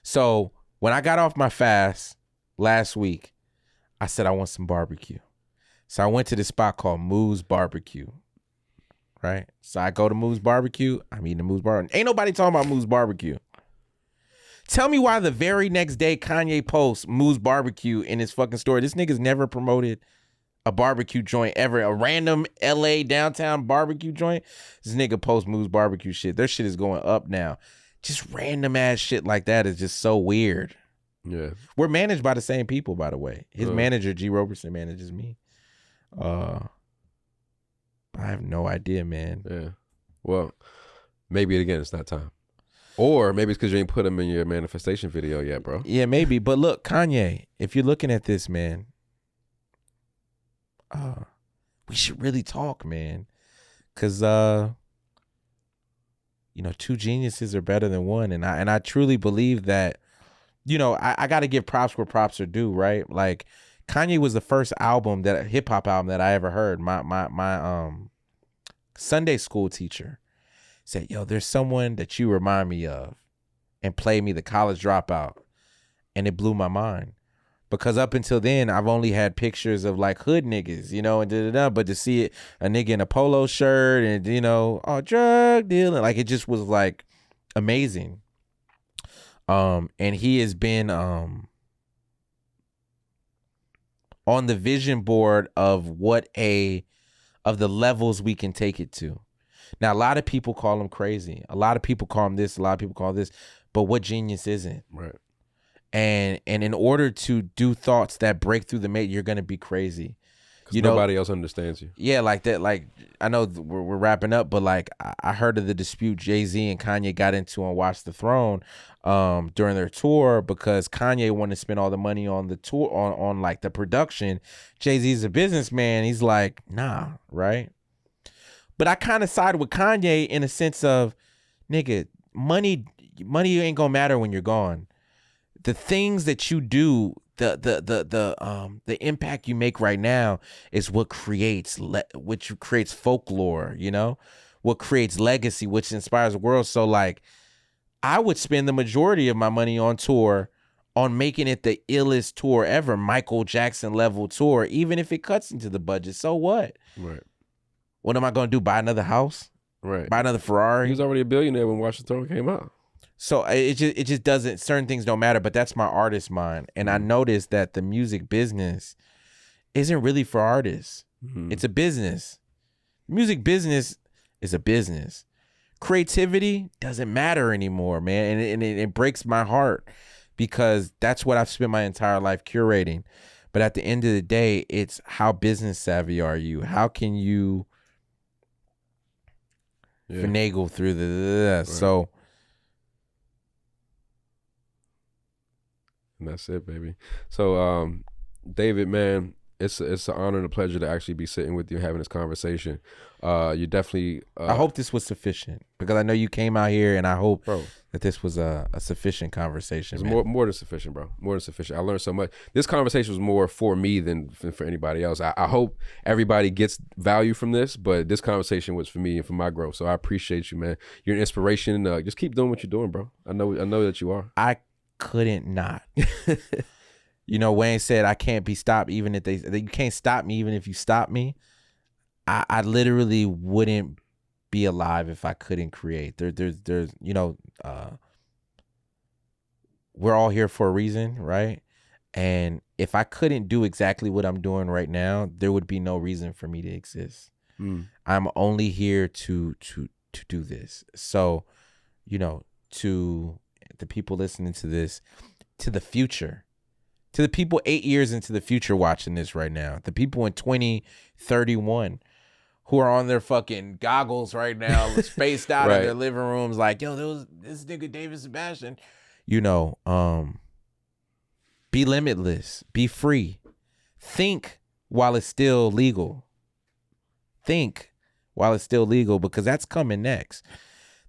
So when I got off my fast last week, I said I want some barbecue. So I went to this spot called Moo's Barbecue. Right? So I go to Moo's Barbecue. I'm eating the Moo's Barbecue. Ain't nobody talking about Moo's Barbecue. Tell me why the very next day Kanye posts Moo's Barbecue in his fucking story. This nigga's never promoted a barbecue joint ever. A random LA downtown barbecue joint. This nigga posts Moo's Barbecue shit. Their shit is going up now. Just random ass shit like that is just so weird. Yeah. We're managed by the same people, by the way. His manager, G. Roberson, manages me. I have no idea, man. Yeah. Well, maybe again, it's not time. Or maybe it's because you ain't put him in your manifestation video yet, bro. Yeah, maybe. But look, Kanye, if you're looking at this, man, we should really talk, man. Because, two geniuses are better than one. And I truly believe that, I got to give props where props are due, right? Like, Kanye was the first hip hop album that I ever heard. My Sunday school teacher said, yo, there's someone that you remind me of, and played me The College Dropout. And it blew my mind, because up until then, I've only had pictures of like hood niggas, and but to see it, a nigga in a polo shirt and, drug dealing, like it just was like amazing. And he has been, on the vision board of of the levels we can take it to. Now, a lot of people call him crazy. A lot of people call him this. A lot of people call this. But what genius isn't? Right. And in order to do thoughts that break through the matrix, you're going to be crazy. Because nobody else understands you. Yeah, like that. Like, I know we're wrapping up, but like I heard of the dispute Jay-Z and Kanye got into on Watch the Throne during their tour, because Kanye wanted to spend all the money on the tour on like the production. Jay-Z's a businessman. He's like, nah, right? But I kind of side with Kanye in a sense of, nigga, money ain't gonna matter when you're gone. The things that you do, the impact you make right now is what creates folklore, you know, what creates legacy, which inspires the world. So like, I would spend the majority of my money on tour on making it the illest tour ever, Michael Jackson level tour, even if it cuts into the budget. So what? Right. What am I going to do? Buy another house? Right. Buy another Ferrari? He was already a billionaire when Watch the Throne came out. So it just doesn't, certain things don't matter, but that's my artist mind. And I noticed that the music business isn't really for artists. It's a business. Music business is a business. Creativity doesn't matter anymore, man. And it breaks my heart, because that's what I've spent my entire life curating. But at the end of the day, it's how business savvy are you? How can you finagle through the Right. So And that's it, baby. So, David, man, it's an honor and a pleasure to actually be sitting with you, having this conversation. You definitely. I hope this was sufficient, because I know you came out here, and I hope bro, that this was a sufficient conversation. it's Man. more than sufficient, bro. More than sufficient. I learned so much. This conversation was more for me than for anybody else. I hope everybody gets value from this, but this conversation was for me and for my growth. So I appreciate you, man. You're an inspiration. Just keep doing what you're doing, bro. I know that you are. I couldn't not. You know, Wayne said, I can't be stopped even if you can't stop me even if you stop me. I literally wouldn't be alive if I couldn't create. There's you know, we're all here for a reason, right? And if I couldn't do exactly what I'm doing right now, there would be no reason for me to exist. I'm only here to do this. So, you know, to the people listening to this, to the future, to the people 8 years into the future watching this right now, the people in 2031 who are on their fucking goggles right now, spaced out Right. in their living rooms, like, yo, there was this nigga David Sebastian. You know, be limitless, be free, think while it's still legal. Think while it's still legal, because that's coming next.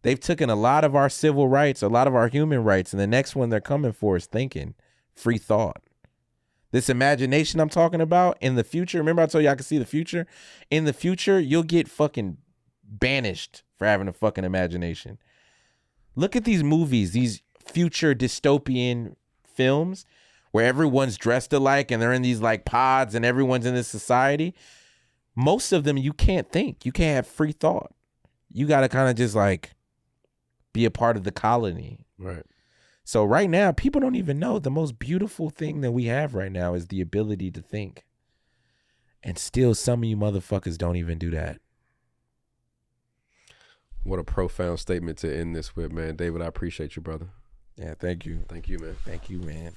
They've taken a lot of our civil rights, a lot of our human rights, and the next one they're coming for is thinking, free thought. This imagination I'm talking about in the future, remember I told you I could see the future? In the future, you'll get fucking banished for having a fucking imagination. Look at these movies, these future dystopian films where everyone's dressed alike and they're in these like pods and everyone's in this society. Most of them, you can't think. You can't have free thought. You got to kind of just like be a part of the colony. Right. So right now, people don't even know the most beautiful thing that we have right now is the ability to think. And still, some of you motherfuckers don't even do that. What a profound statement to end this with, man. David, I appreciate you, brother. Yeah, thank you. Thank you, man. Thank you, man.